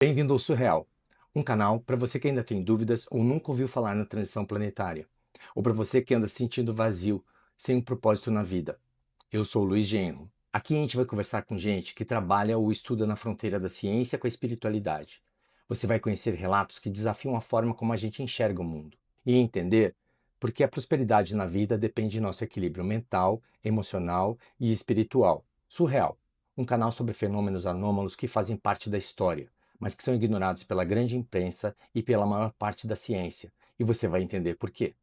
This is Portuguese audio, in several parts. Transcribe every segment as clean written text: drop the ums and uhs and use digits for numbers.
Bem-vindo ao Surreal, um canal para você que ainda tem dúvidas ou nunca ouviu falar na transição planetária, ou para você que anda se sentindo vazio, sem um propósito na vida. Eu sou o Luiz Genro. Aqui a gente vai conversar com gente que trabalha ou estuda na fronteira da ciência com a espiritualidade. Você vai conhecer relatos que desafiam a forma como a gente enxerga o mundo e entender por que a prosperidade na vida depende de nosso equilíbrio mental, emocional e espiritual. Surreal, um canal sobre fenômenos anômalos que fazem parte da história, mas que são ignorados pela grande imprensa e pela maior parte da ciência. E você vai entender por quê.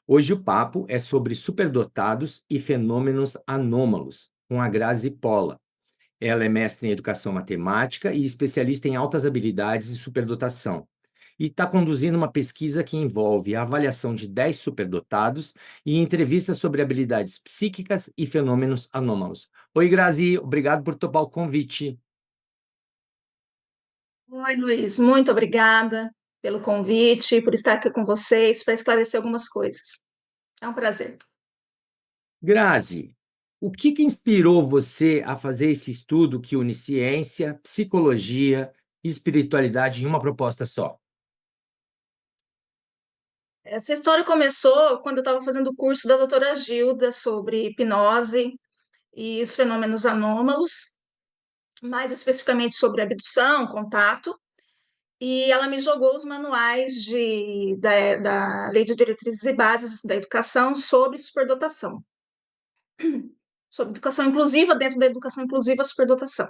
Hoje o papo é sobre superdotados e fenômenos anômalos, com a Grazi Polla. Ela é mestre em educação matemática e especialista em altas habilidades e superdotação. E está conduzindo uma pesquisa que envolve a avaliação de 10 superdotados e entrevistas sobre habilidades psíquicas e fenômenos anômalos. Oi, Grazi, obrigado por topar o convite. Oi, Luiz, muito obrigada pelo convite, por estar aqui com vocês para esclarecer algumas coisas. É um prazer. Grazi, o que inspirou você a fazer esse estudo que une ciência, psicologia e espiritualidade em uma proposta só? Essa história começou quando eu estava fazendo o curso da doutora Gilda sobre hipnose e os fenômenos anômalos, mais especificamente sobre abdução, contato, e ela me jogou os manuais da Lei de Diretrizes e Bases da Educação sobre superdotação, sobre educação inclusiva, dentro da educação inclusiva, superdotação.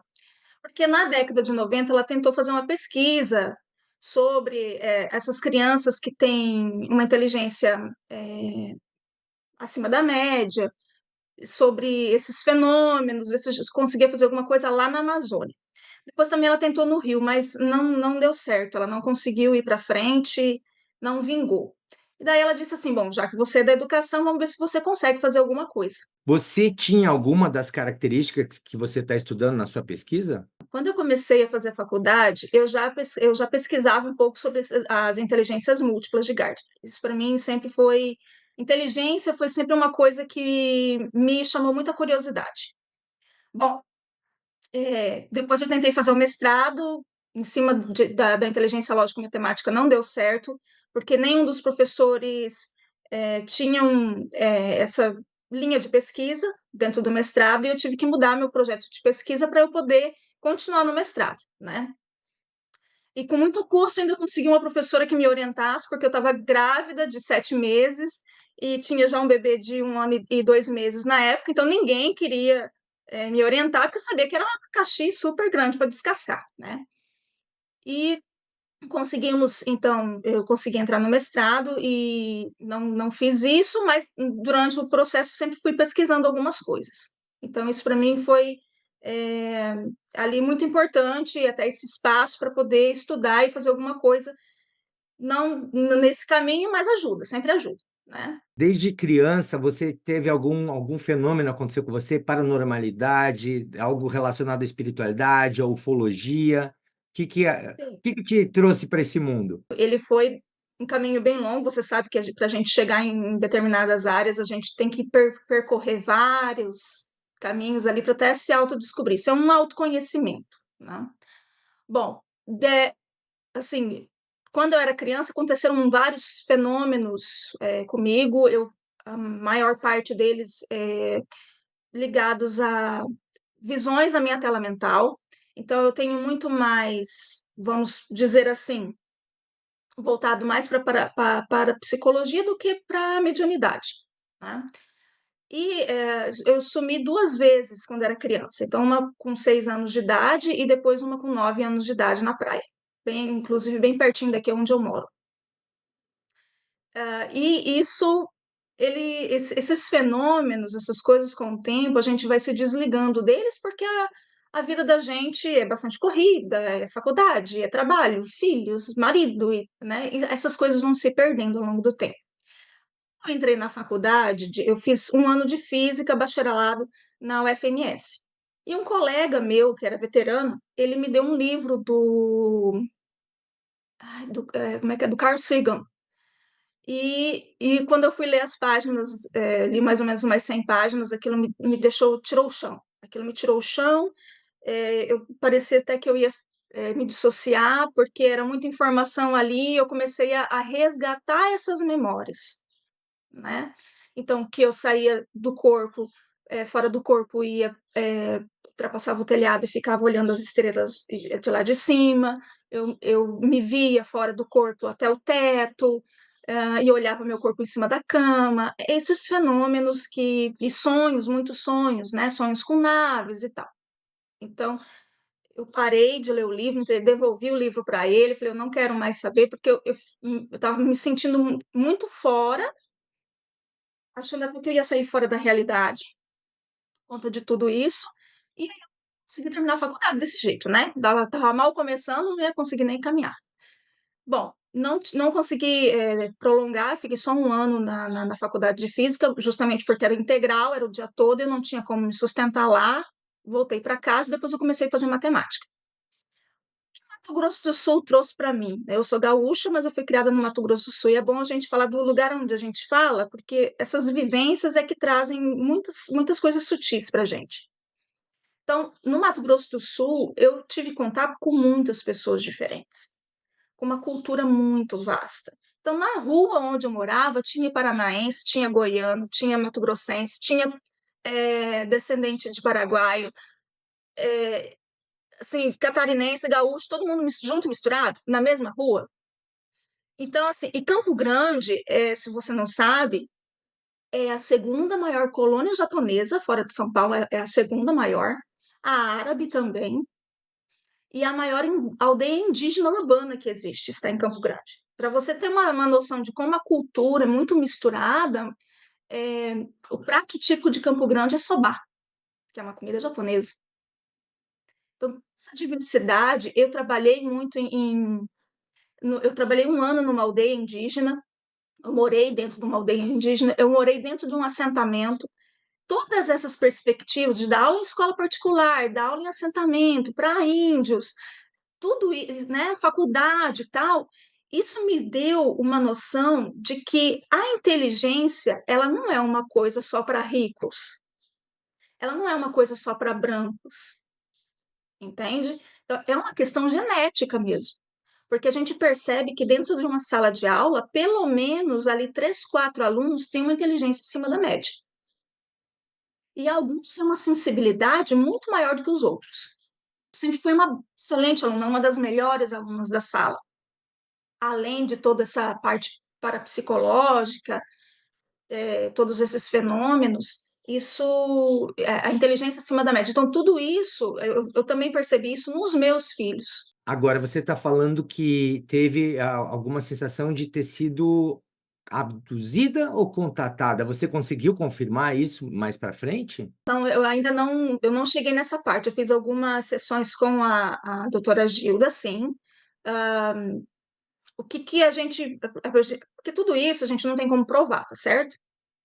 Porque na década de 90 ela tentou fazer uma pesquisa sobre essas crianças que têm uma inteligência acima da média, sobre esses fenômenos, ver se conseguia fazer alguma coisa lá na Amazônia. Depois também ela tentou no Rio, mas não deu certo, ela não conseguiu ir para frente, não vingou. E daí ela disse assim: bom, já que você é da educação, vamos ver se você consegue fazer alguma coisa. Você tinha alguma das características que você está estudando na sua pesquisa? Quando eu comecei a fazer faculdade, eu já pesquisava um pouco sobre as inteligências múltiplas de Gardner. Isso para mim sempre foi. Inteligência foi sempre uma coisa que me chamou muita curiosidade. Bom, depois eu tentei fazer o mestrado em cima da inteligência lógico-matemática, não deu certo, porque nenhum dos professores tinham essa linha de pesquisa dentro do mestrado e eu tive que mudar meu projeto de pesquisa para eu poder continuar no mestrado, né? E com muito custo ainda consegui uma professora que me orientasse, porque eu estava grávida de 7 meses e tinha já um bebê de 1 ano e 2 meses na época, então ninguém queria me orientar, porque eu sabia que era uma caixinha super grande para descascar, né? E conseguimos, então, eu consegui entrar no mestrado e não fiz isso, mas durante o processo sempre fui pesquisando algumas coisas. Então, isso para mim foi é, ali muito importante, até esse espaço para poder estudar e fazer alguma coisa, não nesse caminho, mas ajuda, sempre ajuda, né? Desde criança, você teve algum fenômeno aconteceu com você? Paranormalidade, algo relacionado à espiritualidade, à ufologia? O Sim. que te trouxe para esse mundo? Ele foi um caminho bem longo, você sabe que para a gente chegar em determinadas áreas, a gente tem que percorrer vários caminhos ali para até se autodescobrir. Isso é um autoconhecimento, né? Bom, assim, quando eu era criança, aconteceram vários fenômenos comigo, a maior parte deles ligados a visões na minha tela mental. Então, eu tenho muito mais, vamos dizer assim, voltado mais para a psicologia do que para a mediunidade, né? E eu sumi 2 vezes quando era criança. Então, uma com 6 anos de idade e depois uma com 9 anos de idade na praia. Bem, inclusive, bem pertinho daqui onde eu moro. E isso, esses fenômenos, essas coisas com o tempo, a gente vai se desligando deles porque a vida da gente é bastante corrida, é faculdade, é trabalho, filhos, marido, né? E essas coisas vão se perdendo ao longo do tempo. Eu entrei na faculdade, eu fiz 1 ano de física, bacharelado na UFMS. E um colega meu, que era veterano, ele me deu um livro como é que é? Do Carl Sagan. E quando eu fui ler as páginas, li mais ou menos umas 100 páginas, aquilo me deixou, tirou o chão. Aquilo me tirou o chão, eu parecia até que eu ia me dissociar, porque era muita informação ali, eu comecei a resgatar essas memórias, né? Então, que eu saía do corpo, fora do corpo, ia, ultrapassava o telhado e ficava olhando as estrelas de lá de cima, eu me via fora do corpo até o teto, e olhava meu corpo em cima da cama, esses fenômenos e sonhos, muitos sonhos, né? Sonhos com naves e tal. Então, eu parei de ler o livro, devolvi o livro para ele, falei, eu não quero mais saber, porque eu estava me sentindo muito fora, achando até que eu ia sair fora da realidade, por conta de tudo isso, e aí eu consegui terminar a faculdade desse jeito, né? Tava mal começando, não ia conseguir nem caminhar. Bom, não consegui prolongar, fiquei só um ano na faculdade de física, justamente porque era integral, era o dia todo, eu não tinha como me sustentar lá, voltei para casa, depois eu comecei a fazer matemática. Mato Grosso do Sul trouxe para mim. Eu sou gaúcha, mas eu fui criada no Mato Grosso do Sul. E é bom a gente falar do lugar onde a gente fala, porque essas vivências é que trazem muitas coisas sutis para a gente. Então, no Mato Grosso do Sul, eu tive contato com muitas pessoas diferentes, com uma cultura muito vasta. Então, na rua onde eu morava, tinha paranaense, tinha goiano, tinha mato-grossense, tinha descendente de paraguaio, assim, catarinense, gaúcho, todo mundo junto e misturado, na mesma rua. Então, assim, e Campo Grande, se você não sabe, é a segunda maior colônia japonesa, fora de São Paulo, é a segunda maior, a árabe também, e a maior aldeia indígena urbana que existe está em Campo Grande. Para você ter uma noção de como a cultura é muito misturada, é, o prato típico de Campo Grande é soba, que é uma comida japonesa. Então, essa diversidade, eu trabalhei muito eu trabalhei um ano numa aldeia indígena, eu morei dentro de uma aldeia indígena, eu morei dentro de um assentamento. Todas essas perspectivas de dar aula em escola particular, dar aula em assentamento para índios, tudo isso, né, faculdade e tal, isso me deu uma noção de que a inteligência, ela não é uma coisa só para ricos, ela não é uma coisa só para brancos, entende? Então, é uma questão genética mesmo. Porque a gente percebe que dentro de uma sala de aula, pelo menos ali 3, 4 alunos têm uma inteligência acima da média. E alguns têm uma sensibilidade muito maior do que os outros. Sempre fui uma excelente aluna, uma das melhores alunas da sala. Além de toda essa parte parapsicológica, todos esses fenômenos, isso, a inteligência acima da média. Então, tudo isso, eu também percebi isso nos meus filhos. Agora, você está falando que teve alguma sensação de ter sido abduzida ou contatada? Você conseguiu confirmar isso mais para frente? Então, eu não cheguei nessa parte. Eu fiz algumas sessões com a doutora Gilda, sim. Ah, o que que a gente... Porque tudo isso a gente não tem como provar, tá certo?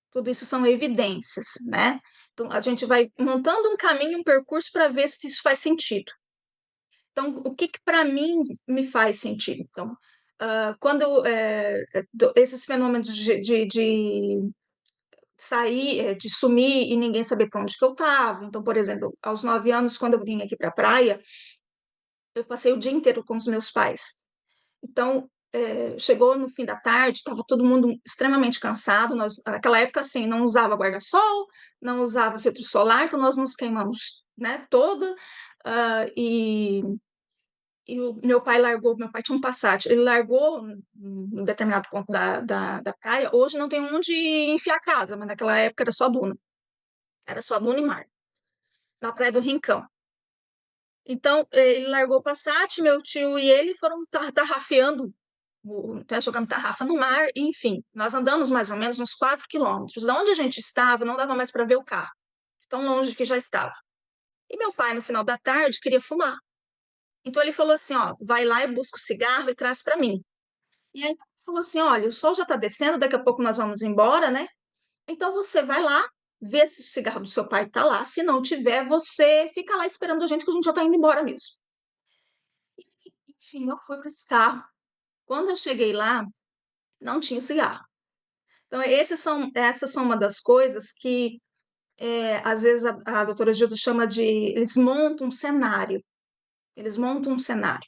Tudo isso são evidências, né? Então, a gente vai montando um caminho, um percurso para ver se isso faz sentido. Então, o que que para mim me faz sentido? Então, quando esses fenômenos de sair, de sumir e ninguém saber para onde que eu estava. Então, por exemplo, aos 9 anos, quando eu vim aqui para a praia, eu passei o dia inteiro com os meus pais. Então, chegou no fim da tarde, estava todo mundo extremamente cansado. Nós, naquela época, assim, não usava guarda-sol, não usava filtro solar, então nós nos queimamos, né, toda. E o meu pai tinha um Passat, ele largou um determinado ponto da praia. Hoje não tem onde enfiar a casa, mas naquela época era só duna e mar, na praia do Rincão. Então, ele largou o Passat, meu tio e ele foram tarrafeando, jogando tarrafa no mar, e, enfim, nós andamos mais ou menos uns 4 quilômetros. Da onde a gente estava, não dava mais para ver o carro, tão longe que já estava. E meu pai, no final da tarde, queria fumar. Então, ele falou assim: ó, vai lá e busca o cigarro e traz para mim. E aí, ele falou assim: olha, o sol já está descendo, daqui a pouco nós vamos embora, né? Então, você vai lá, vê se o cigarro do seu pai está lá. Se não tiver, você fica lá esperando a gente, que a gente já está indo embora mesmo. Enfim, eu fui para esse carro. Quando eu cheguei lá, não tinha cigarro. Então, essas são uma das coisas que, às vezes, a doutora Gilda chama de... Eles montam um cenário. Eles montam um cenário.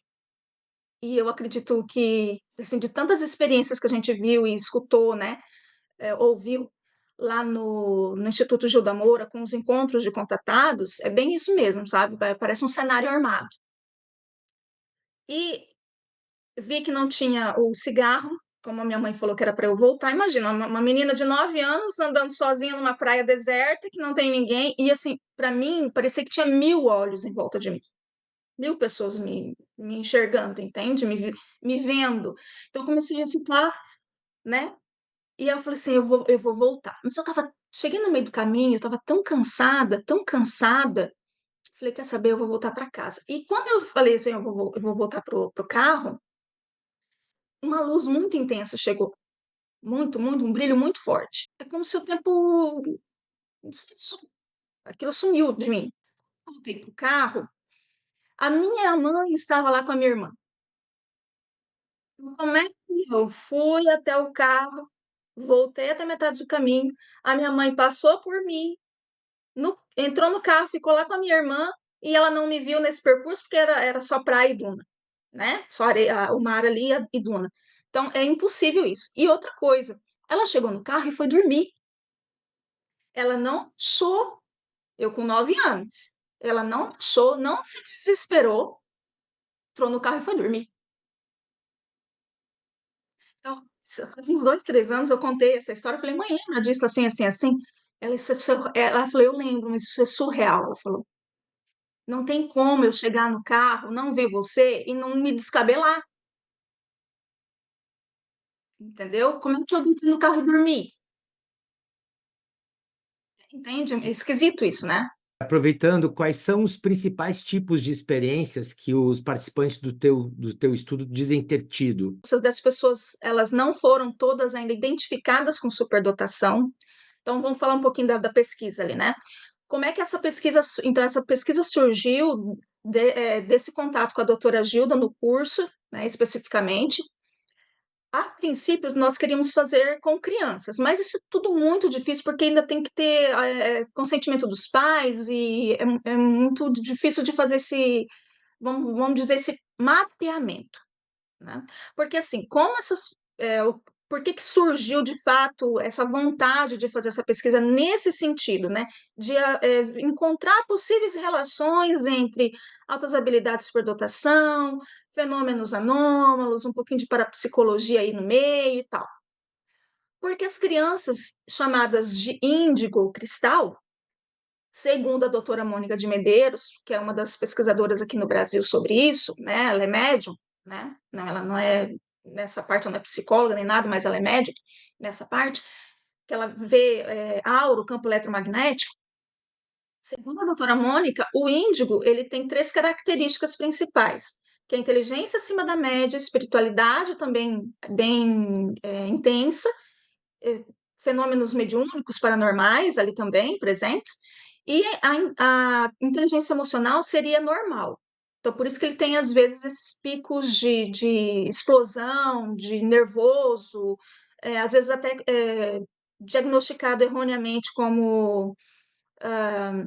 E eu acredito que, assim, de tantas experiências que a gente viu e escutou, né, ouviu lá no Instituto Gilda Moura, com os encontros de contatados, é bem isso mesmo, sabe? Parece um cenário armado. E vi que não tinha o cigarro, como a minha mãe falou que era para eu voltar. Imagina, uma menina de 9 anos andando sozinha numa praia deserta, que não tem ninguém, e assim, para mim, parecia que tinha 1000 olhos em volta de mim. 1000 pessoas me enxergando, entende? Me vendo. Então, eu comecei a ficar, né? E aí eu falei assim, eu vou voltar. Mas eu tava, cheguei no meio do caminho, eu tava tão cansada. Falei, quer saber, eu vou voltar para casa. E quando eu falei assim, eu vou voltar pro carro, uma luz muito intensa chegou. Muito, um brilho muito forte. É como se o tempo, aquilo sumiu de mim. Voltei pro carro, a minha mãe estava lá com a minha irmã. Então, como é que eu fui até o carro, voltei até metade do caminho, a minha mãe passou por mim, entrou no carro, ficou lá com a minha irmã e ela não me viu nesse percurso porque era só praia e duna, né? Só areia, o mar ali e duna. Então é impossível isso. E outra coisa, ela chegou no carro e foi dormir. Ela não achou, eu com 9 anos, ela não achou, não se desesperou, entrou no carro e foi dormir. Então, faz uns 2, 3 anos eu contei essa história, eu falei, mãe, lembra disso assim, assim, assim? Ela falou, eu lembro, mas isso é surreal. Ela falou, não tem como eu chegar no carro, não ver você e não me descabelar, entendeu? Como é que eu deito no carro e dormir? Entende? É esquisito isso, né? Aproveitando, quais são os principais tipos de experiências que os participantes do teu estudo dizem ter tido? Essas 10 pessoas, elas não foram todas ainda identificadas com superdotação. Então, vamos falar um pouquinho da pesquisa ali, né? Como é que essa pesquisa, então, essa pesquisa surgiu desse contato com a doutora Gilda no curso, né, especificamente. A princípio, nós queríamos fazer com crianças, mas isso é tudo muito difícil, porque ainda tem que ter consentimento dos pais, e é muito difícil de fazer vamos dizer, esse mapeamento, né? Porque assim, por que que surgiu de fato essa vontade de fazer essa pesquisa nesse sentido, né? De encontrar possíveis relações entre altas habilidades de superdotação, fenômenos anômalos, um pouquinho de parapsicologia aí no meio e tal. Porque as crianças chamadas de índigo ou cristal, segundo a doutora Mônica de Medeiros, que é uma das pesquisadoras aqui no Brasil sobre isso, né? Ela é médium, né? Não, ela não é nessa parte, ela não é psicóloga nem nada, mas ela é médium nessa parte, que ela vê aura, campo eletromagnético. Segundo a doutora Mônica, o índigo ele tem 3 características principais, que é a inteligência acima da média, espiritualidade também bem intensa, eh, fenômenos mediúnicos paranormais ali também presentes, e a inteligência emocional seria normal. Então, por isso que ele tem, às vezes, esses picos de explosão, de nervoso, às vezes até diagnosticado erroneamente como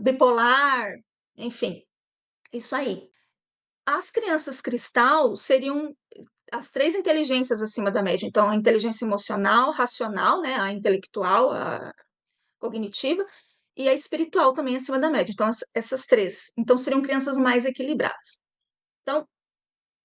bipolar, enfim, isso aí. As crianças cristal seriam as 3 inteligências acima da média. Então, a inteligência emocional, racional, né, a intelectual, a cognitiva, e a espiritual também acima da média. Então, essas 3. Então, seriam crianças mais equilibradas. Então,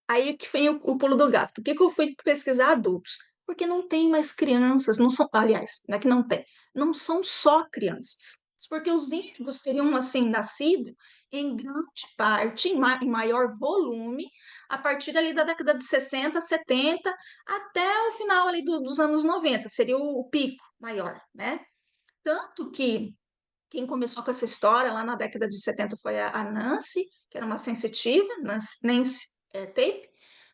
aí que vem o pulo do gato. Por que que eu fui pesquisar adultos? Porque não tem mais crianças, não são, aliás, não é que não tem, não são só crianças. Porque os índigos teriam, assim, nascido em grande parte, em maior volume, a partir ali da década de 60, 70, até o final ali dos anos 90, seria o pico maior, né? Tanto que quem começou com essa história lá na década de 70 foi a Nancy, que era uma sensitiva, Nancy Tape,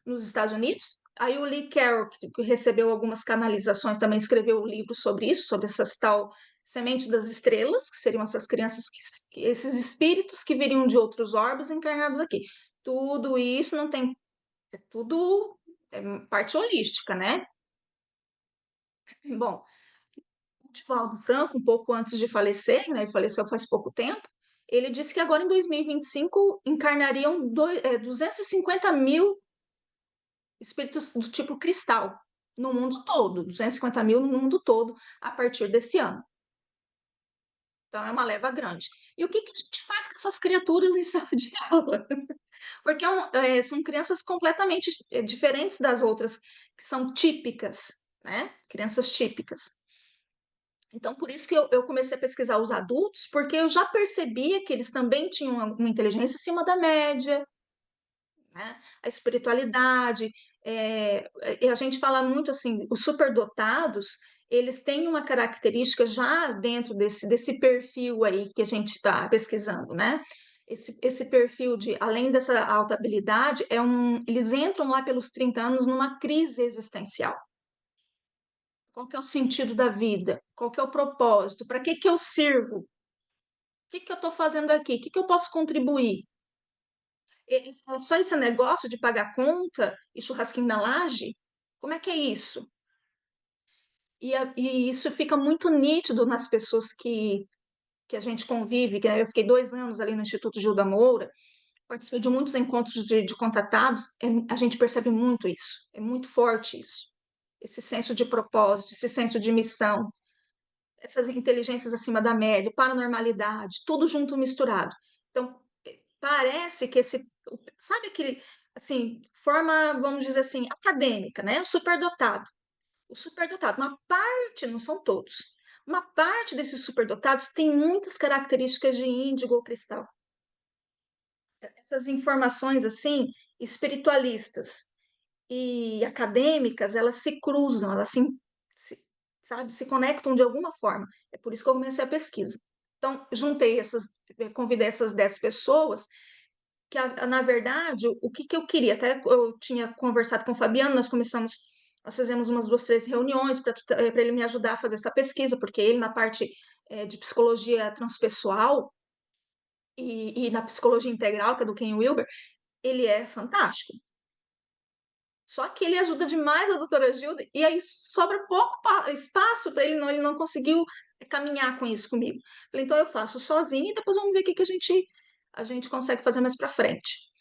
nos Estados Unidos. Aí o Lee Carroll, que recebeu algumas canalizações, também escreveu um livro sobre isso, sobre essas tal sementes das estrelas, que seriam essas crianças, esses espíritos que viriam de outros orbes encarnados aqui. Tudo isso não tem, é tudo parte holística, né? Bom, o Divaldo Franco, um pouco antes de falecer, né, ele faleceu faz pouco tempo, Ele disse que agora em 2025 encarnariam 250.000 espíritos do tipo cristal no mundo todo, 250.000 no mundo todo a partir desse ano. Então é uma leva grande. E o que que a gente faz com essas criaturas em sala de aula? Porque são crianças completamente diferentes das outras, que são típicas, né? Crianças típicas. Então, por isso que eu comecei a pesquisar os adultos, porque eu já percebia que eles também tinham uma inteligência acima da média, né? A espiritualidade, e a gente fala muito assim, os superdotados, eles têm uma característica já dentro desse perfil aí que a gente está pesquisando, né? Esse perfil de, além dessa alta habilidade, eles entram lá pelos 30 anos numa crise existencial. Qual que é o sentido da vida? Qual que é o propósito? Para que que eu sirvo? O que que eu estou fazendo aqui? O que que eu posso contribuir? Só esse negócio de pagar conta e churrasquinho na laje? Como é que é isso? E isso fica muito nítido nas pessoas que a gente convive. Que eu fiquei 2 anos ali no Instituto Gilda Moura, participei de muitos encontros de contatados, a gente percebe muito isso, é muito forte isso. Esse senso de propósito, esse senso de missão, essas inteligências acima da média, paranormalidade, tudo junto misturado. Então, parece que sabe aquele, assim, forma, vamos dizer assim, acadêmica, né? O superdotado, uma parte, não são todos, uma parte desses superdotados tem muitas características de índigo ou cristal. Essas informações, assim, espiritualistas e acadêmicas, elas se cruzam, se, sabe, se conectam de alguma forma. É por isso que eu comecei a pesquisa. Então, convidei essas 10 pessoas, que na verdade, o que que eu queria, até eu tinha conversado com o Fabiano, nós fizemos umas 2, 3 reuniões para ele me ajudar a fazer essa pesquisa, porque ele na parte de psicologia transpessoal e na psicologia integral, que é do Ken Wilber, ele é fantástico. Só que ele ajuda demais a doutora Gilda, e aí sobra pouco espaço para ele não conseguiu caminhar com isso comigo. Falei, então eu faço sozinho e depois vamos ver o que, que a gente consegue fazer mais para frente.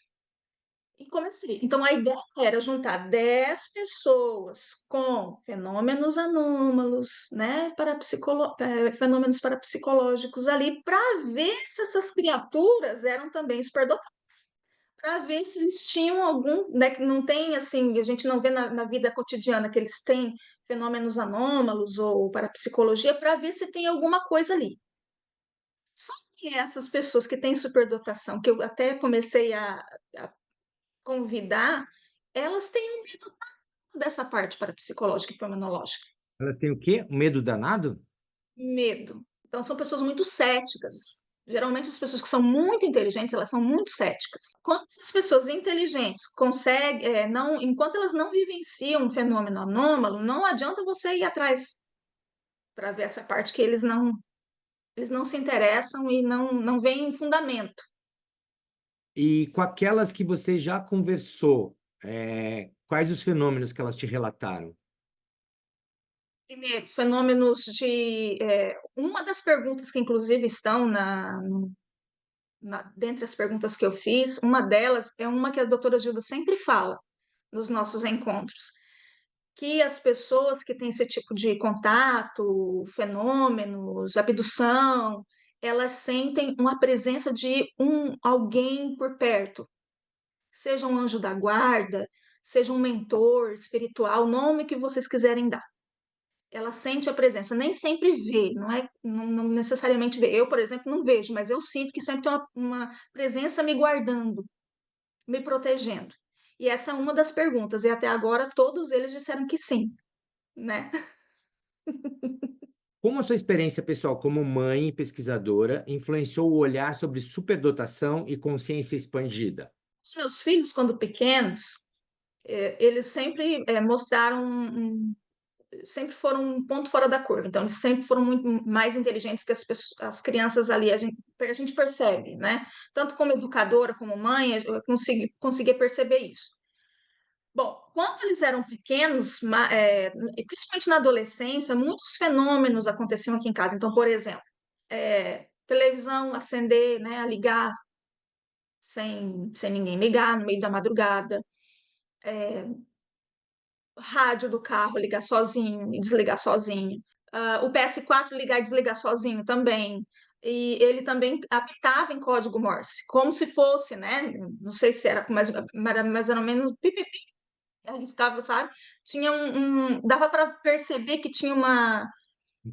E comecei. Então a ideia era juntar 10 pessoas com fenômenos anômalos, né, fenômenos parapsicológicos ali, para ver se essas criaturas eram também superdotadas, para ver se eles tinham algum, né, que não tem assim, a gente não vê na vida cotidiana que eles têm fenômenos anômalos ou parapsicologia, para ver se tem alguma coisa ali. Só que essas pessoas que têm superdotação, que eu até comecei a convidar, elas têm um medo dessa parte parapsicológica e fenomenológica. Elas têm o quê? Um medo danado? Medo. Então, são pessoas muito céticas. Geralmente, as pessoas que são muito inteligentes, elas são muito céticas. Quando essas pessoas inteligentes conseguem, não, enquanto elas não vivenciam um fenômeno anômalo, não adianta você ir atrás para ver essa parte que eles não se interessam e não veem fundamento. E com aquelas que você já conversou, quais os fenômenos que elas te relataram? Primeiro, fenômenos uma das perguntas que, inclusive, estão dentre as perguntas que eu fiz, uma delas é uma que a doutora Gilda sempre fala nos nossos encontros, que as pessoas que têm esse tipo de contato, fenômenos, abdução, elas sentem uma presença de alguém por perto, seja um anjo da guarda, seja um mentor espiritual, o nome que vocês quiserem dar. Ela sente a presença, nem sempre vê, não necessariamente vê. Eu, por exemplo, não vejo, mas eu sinto que sempre tem uma presença me guardando, me protegendo. E essa é uma das perguntas, e até agora todos eles disseram que sim, né? Como a sua experiência pessoal como mãe e pesquisadora influenciou o olhar sobre superdotação e consciência expandida? Os meus filhos, quando pequenos, eles sempre mostraram sempre foram um ponto fora da curva. Então, eles sempre foram muito mais inteligentes que as crianças ali. A gente percebe, né? Tanto como educadora, como mãe, eu conseguia perceber isso. Bom, quando eles eram pequenos, e principalmente na adolescência, muitos fenômenos aconteciam aqui em casa. Então, por exemplo, televisão acender, né, a ligar sem ninguém ligar no meio da madrugada, rádio do carro ligar sozinho e desligar sozinho, o PS4 ligar e desligar sozinho também. E ele também apitava em código Morse, como se fosse, né? Não sei se era mais ou menos pipipi. Ele ficava, sabe? Tinha dava para perceber que tinha Um uma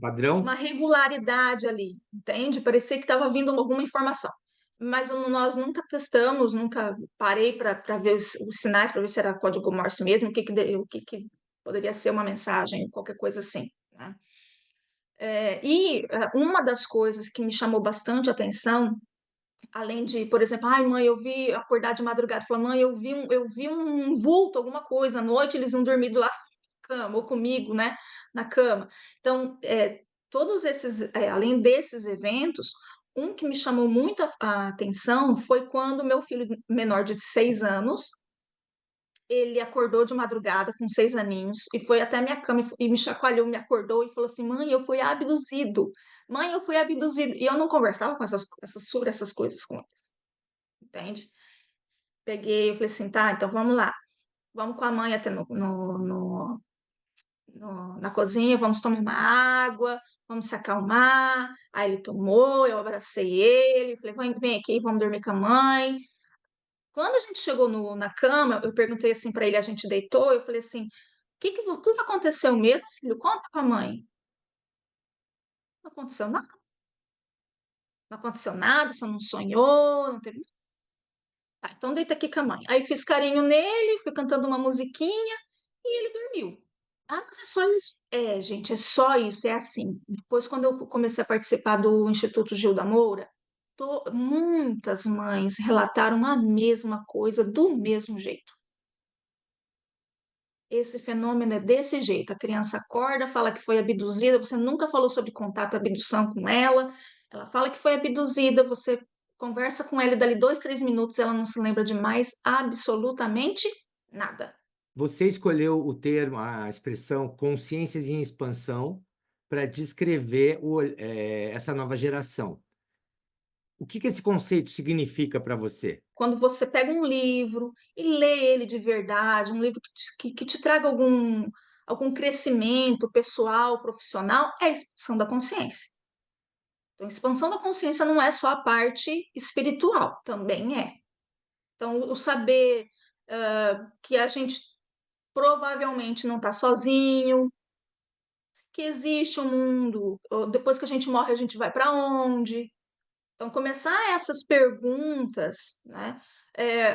padrão? regularidade ali, entende? Parecia que estava vindo alguma informação. Mas nós nunca testamos, nunca parei para ver os sinais, para ver se era código Morse mesmo, o que poderia ser uma mensagem, qualquer coisa assim, né? Uma das coisas que me chamou bastante atenção, além de, por exemplo, ai, mãe, eu vi acordar de madrugada, falar, mãe, eu vi um vulto, alguma coisa, à noite eles iam dormir do lado da cama, ou comigo, né, na cama. Então, todos esses, além desses eventos, um que me chamou muito a atenção foi quando meu filho menor de 6 anos, ele acordou de madrugada com 6 aninhos e foi até a minha cama e me chacoalhou, me acordou e falou assim: Mãe, eu fui abduzido. Mãe, eu fui abduzido. E eu não conversava com sobre essas coisas com eles, entende? Peguei, eu falei assim: tá, então vamos lá. Vamos com a mãe até na cozinha, vamos tomar uma água, vamos se acalmar. Aí ele tomou, eu abracei ele, falei: vem aqui, vamos dormir com a mãe. Quando a gente chegou na cama, eu perguntei assim para ele, a gente deitou, eu falei assim: o que aconteceu mesmo, filho? Conta pra mãe. Não aconteceu nada, não aconteceu nada, você não sonhou, não teve. Tá, então deita aqui com a mãe. Aí fiz carinho nele, fui cantando uma musiquinha e ele dormiu. Ah, mas é só isso. É, gente, é só isso, é assim. Depois, quando eu comecei a participar do Instituto Gilda Moura, muitas mães relataram a mesma coisa, do mesmo jeito. Esse fenômeno é desse jeito: a criança acorda, fala que foi abduzida, você nunca falou sobre contato, abdução com ela fala que foi abduzida, você conversa com ela e dali 2, 3 minutos ela não se lembra de mais absolutamente nada. Você escolheu o termo, a expressão consciências em expansão para descrever essa nova geração. O que que esse conceito significa para você? Quando você pega um livro e lê ele de verdade, um livro que te traga algum crescimento pessoal, profissional, é a expansão da consciência. Então, expansão da consciência não é só a parte espiritual, também é. Então, o saber que a gente provavelmente não está sozinho, que existe um mundo, ou depois que a gente morre, a gente vai para onde? Então, começar essas perguntas, né?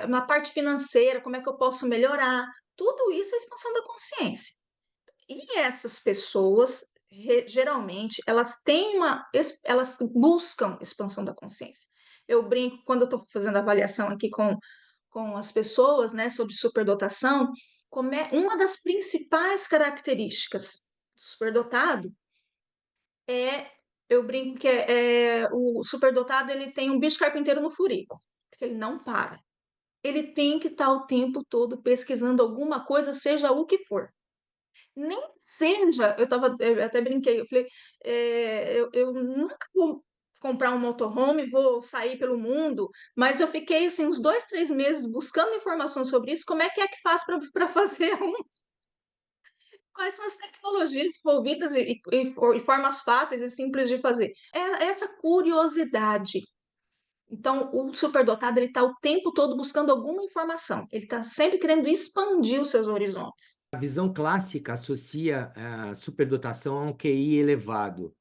Na parte financeira, como é que eu posso melhorar? Tudo isso é expansão da consciência. E essas pessoas, geralmente, elas buscam expansão da consciência. Eu brinco, quando eu estou fazendo avaliação aqui com as pessoas, né, sobre superdotação, uma das principais características do superdotado é, eu brinco que o superdotado ele tem um bicho carpinteiro no furico, porque ele não para. Ele tem que estar o tempo todo pesquisando alguma coisa, seja o que for. Nem seja, eu até brinquei, eu falei, eu nunca vou comprar um motorhome, vou sair pelo mundo, mas eu fiquei assim uns 2, 3 meses buscando informação sobre isso, como é que faz para fazer um, quais são as tecnologias envolvidas e formas fáceis e simples de fazer. É essa curiosidade. Então, o superdotado ele está o tempo todo buscando alguma informação. Ele está sempre querendo expandir os seus horizontes. A visão clássica associa a superdotação a um QI elevado.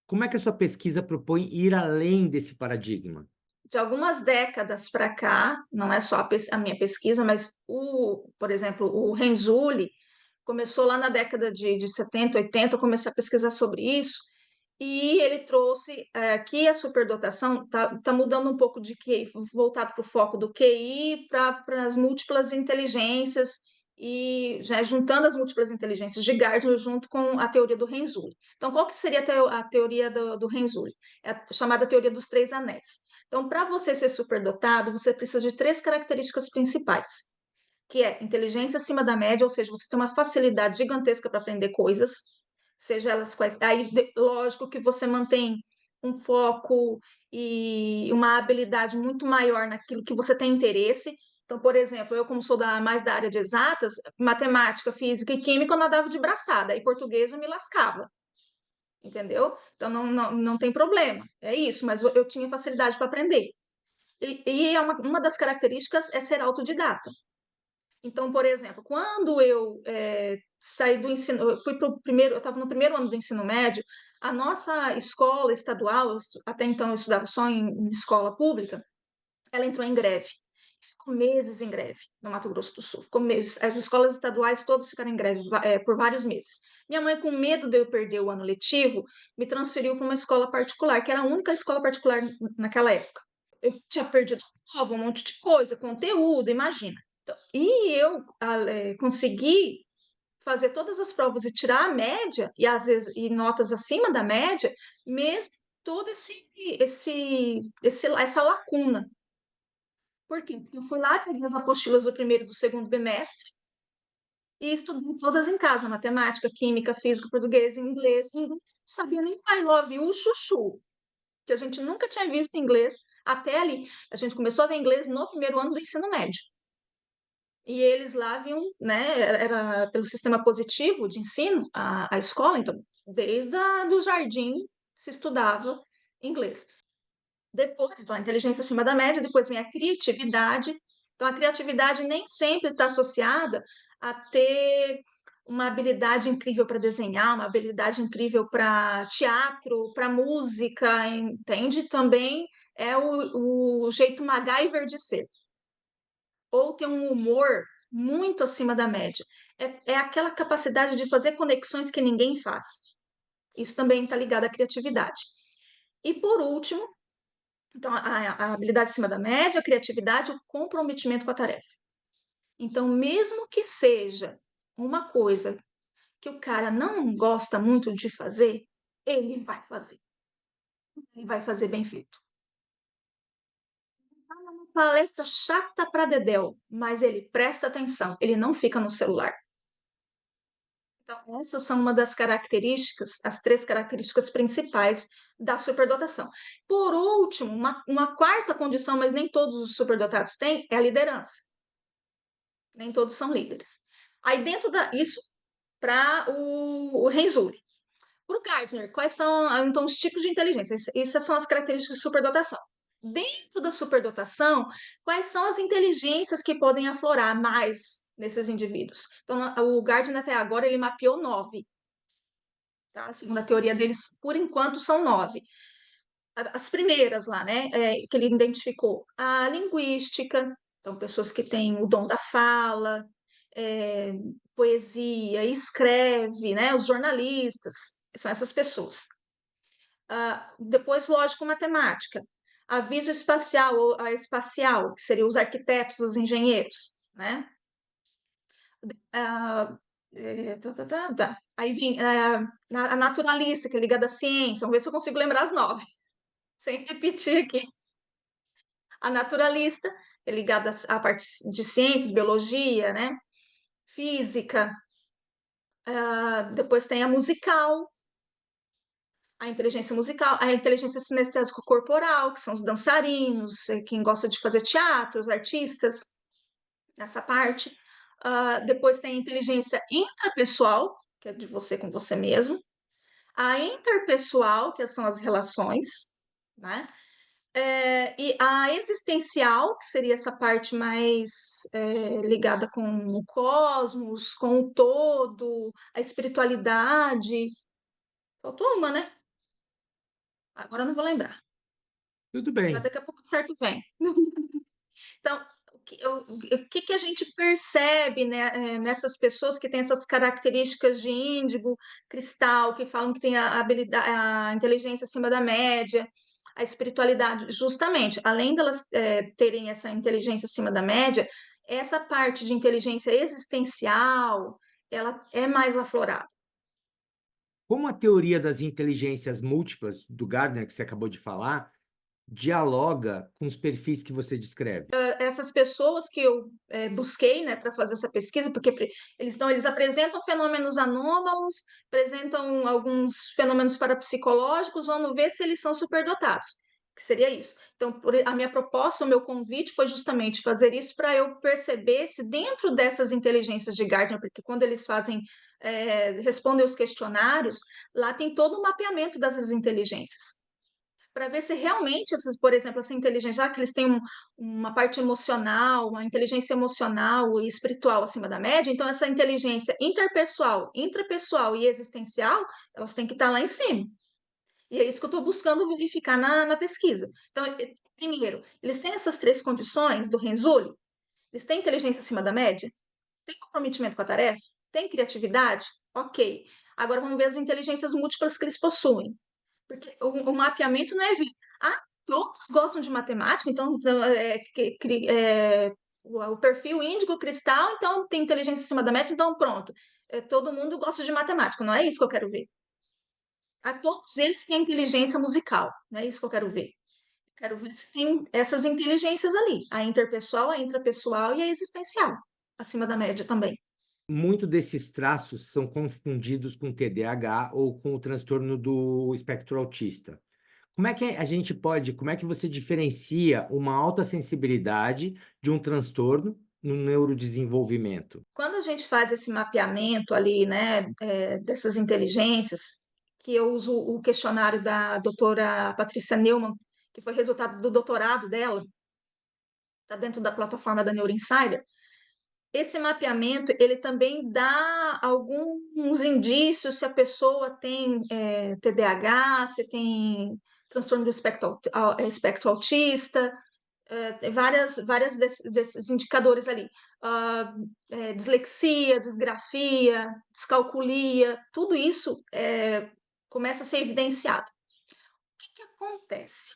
Como é que a sua pesquisa propõe ir além desse paradigma? De algumas décadas para cá, não é só a minha pesquisa, mas por exemplo, o Renzulli começou lá na década de 70, 80, eu comecei a pesquisar sobre isso, e ele trouxe que a superdotação está mudando um pouco de QI, voltado para o foco do QI para as múltiplas inteligências, e já juntando as múltiplas inteligências de Gardner junto com a teoria do Renzulli. Então, qual que seria a teoria do Renzulli? É a chamada teoria dos três anéis. Então, para você ser superdotado, você precisa de três características principais, que é inteligência acima da média, ou seja, você tem uma facilidade gigantesca para aprender coisas, seja elas quais. Aí, lógico que você mantém um foco e uma habilidade muito maior naquilo que você tem interesse. Então, por exemplo, eu como sou mais da área de exatas, matemática, física e química eu nadava de braçada, e português eu me lascava, entendeu? Então não tem problema, é isso, mas eu tinha facilidade para aprender. E é uma das características é ser autodidata. Então, por exemplo, quando eu saí do ensino, eu fui para o primeiro, eu estava no primeiro ano do ensino médio, a nossa escola estadual, até então eu estudava só em escola pública, ela entrou em greve. Ficou meses em greve no Mato Grosso do Sul. Ficou meses. As escolas estaduais todas ficaram em greve por vários meses. Minha mãe, com medo de eu perder o ano letivo, me transferiu para uma escola particular, que era a única escola particular naquela época. Eu tinha perdido prova, um monte de coisa, conteúdo, imagina. Então, e eu consegui fazer todas as provas e tirar a média, e às vezes e notas acima da média, mesmo todo essa lacuna. Por quê? Porque eu fui lá, peguei as apostilas do primeiro e do segundo bimestre e estudei todas em casa, matemática, química, física, português, inglês. Inglês, não sabia nem I love you, chuchu, que a gente nunca tinha visto em inglês até ali. A gente começou a ver inglês no primeiro ano do ensino médio. E eles lá viam, né, era pelo sistema positivo de ensino, a escola, então, desde do jardim se estudava inglês. Depois, então, a inteligência acima da média, depois vem a criatividade. Então, a criatividade nem sempre está associada a ter uma habilidade incrível para desenhar, uma habilidade incrível para teatro, para música, entende? Também é o jeito MacGyver de ser. Ou ter um humor muito acima da média. É aquela capacidade de fazer conexões que ninguém faz. Isso também está ligado à criatividade. E por último, então, a habilidade acima da média, a criatividade, o comprometimento com a tarefa. Então, mesmo que seja uma coisa que o cara não gosta muito de fazer, ele vai fazer. Ele vai fazer bem feito. Uma palestra chata para dedéu, mas ele presta atenção, ele não fica no celular. Então, essas são uma das características, as três características principais da superdotação. Por último, uma quarta condição, mas nem todos os superdotados têm, é a liderança. Nem todos são líderes. Aí, dentro isso, para o Renzulli. Para o Gardner, quais são então os tipos de inteligência? Essas são as características de superdotação. Dentro da superdotação, quais são as inteligências que podem aflorar mais nesses indivíduos? Então, o Gardner até agora ele mapeou 9, tá? Segundo a teoria deles, por enquanto são 9. As primeiras lá, né, que ele identificou, a linguística, então pessoas que têm o dom da fala, é, poesia, escreve, né, os jornalistas, são essas pessoas. Depois, lógico, matemática, a visoespacial ou a espacial, que seriam os arquitetos, os engenheiros, né? Ah, tá. Aí vem a naturalista, que é ligada à ciência. Vamos ver se eu consigo lembrar as 9, sem repetir aqui. A naturalista é ligada à parte de ciências, biologia, né? Física. Depois tem a musical, a inteligência musical, a inteligência sinestésico corporal, que são os dançarinos, quem gosta de fazer teatro, os artistas, nessa parte. Depois tem a inteligência intrapessoal, que é de você com você mesmo. A interpessoal, que são as relações, né? E a existencial, que seria essa parte mais ligada com o cosmos, com o todo, a espiritualidade. Faltou uma, né? Agora eu não vou lembrar. Tudo Mas bem. daqui a pouco certo vem. Então, o que a gente percebe, né, nessas pessoas que têm essas características de índigo, cristal, que falam que tem a habilidade, a inteligência acima da média, a espiritualidade, justamente, além delas terem essa inteligência acima da média, essa parte de inteligência existencial, ela é mais aflorada. Como a teoria das inteligências múltiplas do Gardner, que você acabou de falar, dialoga com os perfis que você descreve? Essas pessoas que eu busquei, né, para fazer essa pesquisa, porque eles apresentam fenômenos anômalos, apresentam alguns fenômenos parapsicológicos, vamos ver se eles são superdotados, que seria isso. Então, a minha proposta, o meu convite foi justamente fazer isso para eu perceber se dentro dessas inteligências de Gardner, porque quando eles fazem, respondem os questionários, lá tem todo o mapeamento dessas inteligências para ver se realmente essas, por exemplo, essa inteligência, já que eles têm uma parte emocional, uma inteligência emocional e espiritual acima da média, então essa inteligência interpessoal, intrapessoal e existencial, elas têm que estar lá em cima. E é isso que eu estou buscando verificar na pesquisa. Então, primeiro, eles têm essas três condições do Renzulli, eles têm inteligência acima da média, têm comprometimento com a tarefa, têm criatividade, ok. Agora vamos ver as inteligências múltiplas que eles possuem. Porque o mapeamento não é vir. Ah, todos gostam de matemática, então o perfil índigo cristal, então tem inteligência acima da média, então pronto. Todo mundo gosta de matemática, não é isso que eu quero ver. A todos eles têm inteligência musical, não é isso que eu quero ver. Quero ver se tem essas inteligências ali, a interpessoal, a intrapessoal e a existencial, acima da média também. Muito desses traços são confundidos com TDAH ou com o transtorno do espectro autista. Como é que a gente pode, como é que você diferencia uma alta sensibilidade de um transtorno no neurodesenvolvimento? Quando a gente faz esse mapeamento ali, né, dessas inteligências, que eu uso o questionário da doutora Patrícia Neumann, que foi resultado do doutorado dela, está dentro da plataforma da NeuroInsider, esse mapeamento, ele também dá alguns indícios se a pessoa tem TDAH, se tem transtorno do espectro autista, tem várias desses indicadores ali. Dislexia, disgrafia, descalculia, tudo isso começa a ser evidenciado. O que acontece?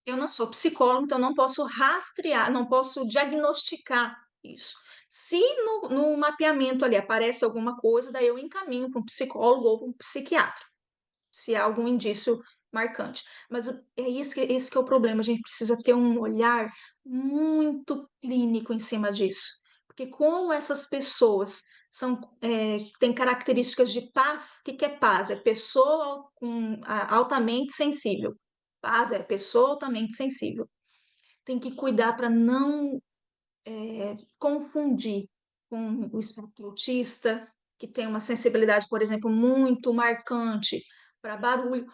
Eu não sou psicóloga, então não posso rastrear, não posso diagnosticar isso. Se no mapeamento ali aparece alguma coisa, daí eu encaminho para um psicólogo ou para um psiquiatra se há algum indício marcante. Mas esse que é o problema, a gente precisa ter um olhar muito clínico em cima disso. Porque como essas pessoas têm características de paz, o que, que é paz? É pessoa altamente sensível. Paz é pessoa altamente sensível. Tem que cuidar para não confundir com o espectro autista, que tem uma sensibilidade, por exemplo, muito marcante para barulho. O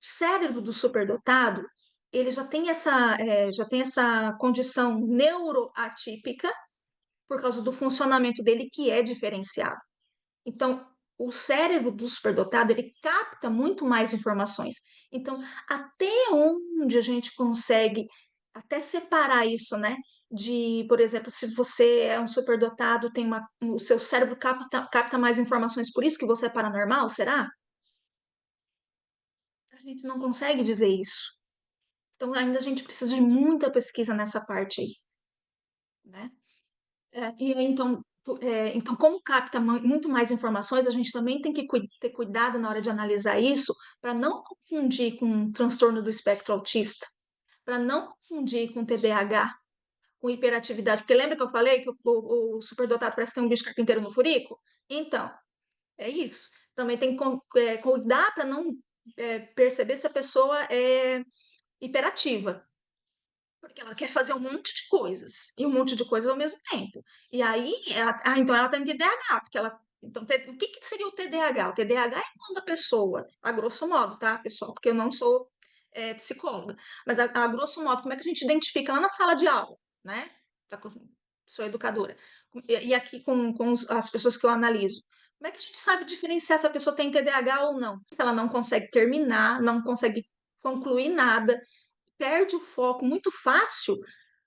cérebro do superdotado, ele já tem essa condição neuroatípica por causa do funcionamento dele que é diferenciado. Então, o cérebro do superdotado, ele capta muito mais informações. Então, até onde a gente consegue até separar isso, né? De, por exemplo, se você é um superdotado, o seu cérebro capta mais informações, por isso que você é paranormal, será? A gente não consegue dizer isso. Então, ainda a gente precisa de muita pesquisa nessa parte aí, né? E aí, então, como capta muito mais informações, a gente também tem que ter cuidado na hora de analisar isso, para não confundir com um transtorno do espectro autista, para não confundir com TDAH, com hiperatividade, porque lembra que eu falei que o superdotado parece que tem um bicho carpinteiro no furico? Então, é isso. Também tem que cuidar para não perceber se a pessoa é hiperativa, porque ela quer fazer um monte de coisas, e um monte de coisas ao mesmo tempo. E aí, então ela tem TDAH, porque ela. Então, o que, que seria o TDAH? O TDAH é quando a pessoa, a grosso modo, tá, pessoal? Porque eu não sou psicóloga, mas a grosso modo, como é que a gente identifica lá na sala de aula, né? Sou educadora. E aqui com as pessoas que eu analiso. Como é que a gente sabe diferenciar se a pessoa tem TDAH ou não? Se ela não consegue terminar, não consegue concluir nada, perde o foco muito fácil,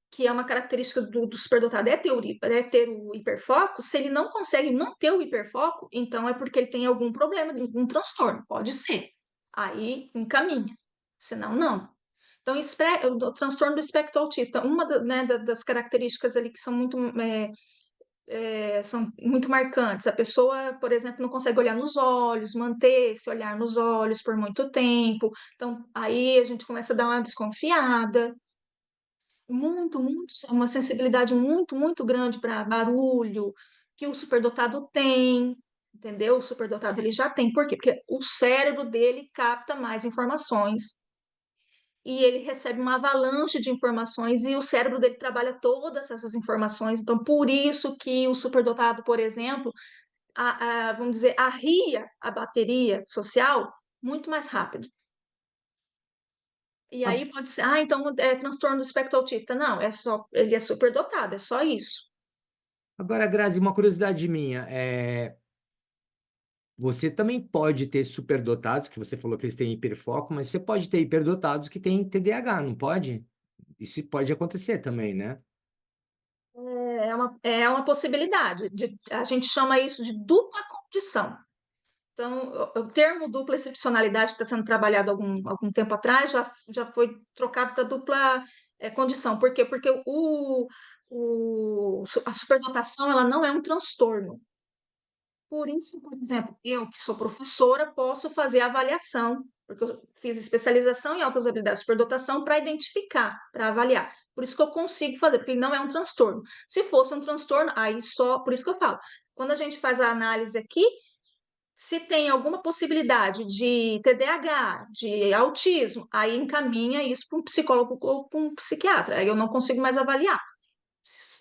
que é uma característica do superdotado, é ter o hiperfoco. Se ele não consegue manter o hiperfoco, então é porque ele tem algum problema, algum transtorno, pode ser. Aí encaminha, senão não. Então, o transtorno do espectro autista, uma das características ali que são muito são muito marcantes. A pessoa, por exemplo, não consegue olhar nos olhos, manter esse olhar nos olhos por muito tempo. Então, aí a gente começa a dar uma desconfiada. Uma sensibilidade muito grande para barulho, que o superdotado tem, entendeu? O superdotado ele já tem. Por quê? Porque o cérebro dele capta mais informações e ele recebe uma avalanche de informações e o cérebro dele trabalha todas essas informações. Então, por isso que o superdotado, por exemplo, vamos dizer, arria a bateria social muito mais rápido. E A- aí pode ser, então é transtorno do espectro autista. Não, ele é superdotado, é só isso. Agora, Grazi, uma curiosidade minha, você também pode ter superdotados, que você falou que eles têm hiperfoco, mas você pode ter hiperdotados que têm TDAH, não pode? Isso pode acontecer também, né? É uma possibilidade. A gente chama isso de dupla condição. Então, o termo dupla excepcionalidade que está sendo trabalhado algum tempo atrás já foi trocado para dupla condição. Por quê? Porque a superdotação ela não é um transtorno. Por isso, por exemplo, eu que sou professora, posso fazer avaliação, porque eu fiz especialização em altas habilidades de superdotação para identificar, para avaliar. Por isso que eu consigo fazer, porque ele não é um transtorno. Se fosse um transtorno, aí só, por isso que eu falo, quando a gente faz a análise aqui, se tem alguma possibilidade de TDAH, de autismo, aí encaminha isso para um psicólogo ou para um psiquiatra. Aí eu não consigo mais avaliar.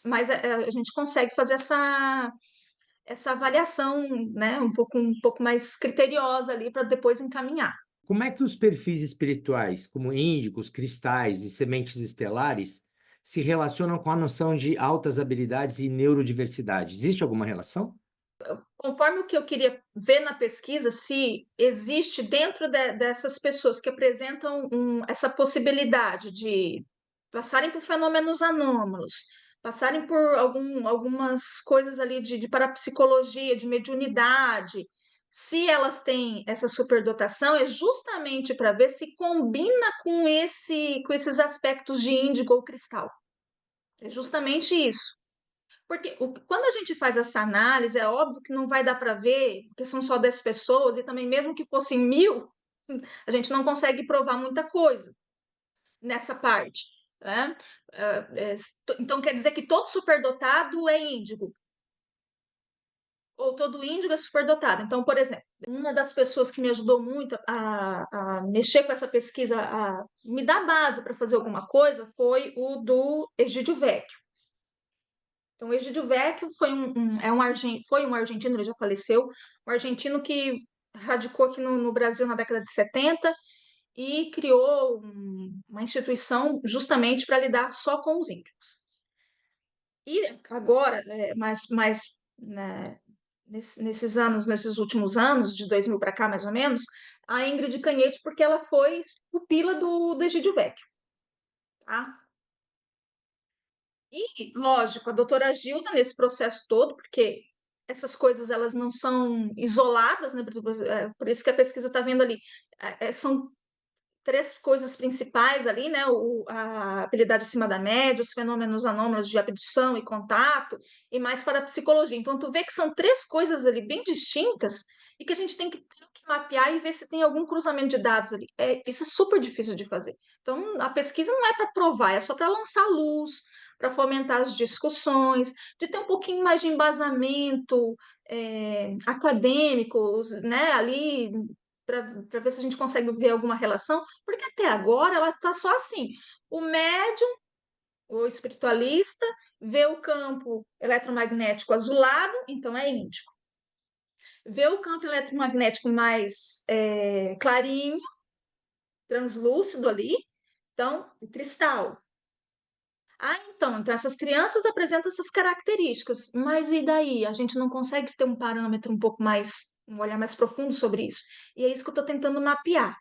Mas a gente consegue fazer essa avaliação, né, um pouco mais criteriosa ali para depois encaminhar. Como é que os perfis espirituais, como índicos, cristais e sementes estelares, se relacionam com a noção de altas habilidades e neurodiversidade? Existe alguma relação? Conforme o que eu queria ver na pesquisa, se existe dentro dessas pessoas que apresentam essa possibilidade de passarem por fenômenos anômalos, passarem por algumas coisas ali de parapsicologia, de mediunidade, se elas têm essa superdotação, é justamente para ver se combina com esses aspectos de índigo ou cristal. É justamente isso. Porque quando a gente faz essa análise, é óbvio que não vai dar para ver, porque são só 10 pessoas, e também mesmo que fossem 1000, a gente não consegue provar muita coisa nessa parte, né? Então quer dizer que todo superdotado é índigo, ou todo índigo é superdotado. Então, por exemplo, uma das pessoas que me ajudou muito a mexer com essa pesquisa, a me dar base para fazer alguma coisa, foi o do Egídio Vecchio. Então, o Egídio Vecchio foi um argentino, ele já faleceu, um argentino que radicou aqui no Brasil na década de 70 e criou uma instituição justamente para lidar só com os índios. E agora, né, nesses últimos anos, de 2000 para cá mais ou menos, a Ingrid Canhete, porque ela foi pupila do Egídio Vecchio, tá? E, lógico, a doutora Gilda, nesse processo todo, porque essas coisas elas não são isoladas, né? Por isso que a pesquisa está vendo ali. São três coisas principais ali, né? A habilidade acima da média, os fenômenos anômalos de abdução e contato, e mais para a psicologia. Então, tu vê que são três coisas ali bem distintas e que a gente tem que mapear e ver se tem algum cruzamento de dados ali. Isso é super difícil de fazer. Então, a pesquisa não é para provar, é só para lançar luz, para fomentar as discussões, de ter um pouquinho mais de embasamento acadêmico, né, ali para ver se a gente consegue ver alguma relação, porque até agora ela está só assim. O médium, o espiritualista, vê o campo eletromagnético azulado, então é índico. Vê o campo eletromagnético mais clarinho, translúcido ali, então cristal. Então essas crianças apresentam essas características, mas e daí? A gente não consegue ter um parâmetro um pouco mais, um olhar mais profundo sobre isso. E é isso que eu estou tentando mapear.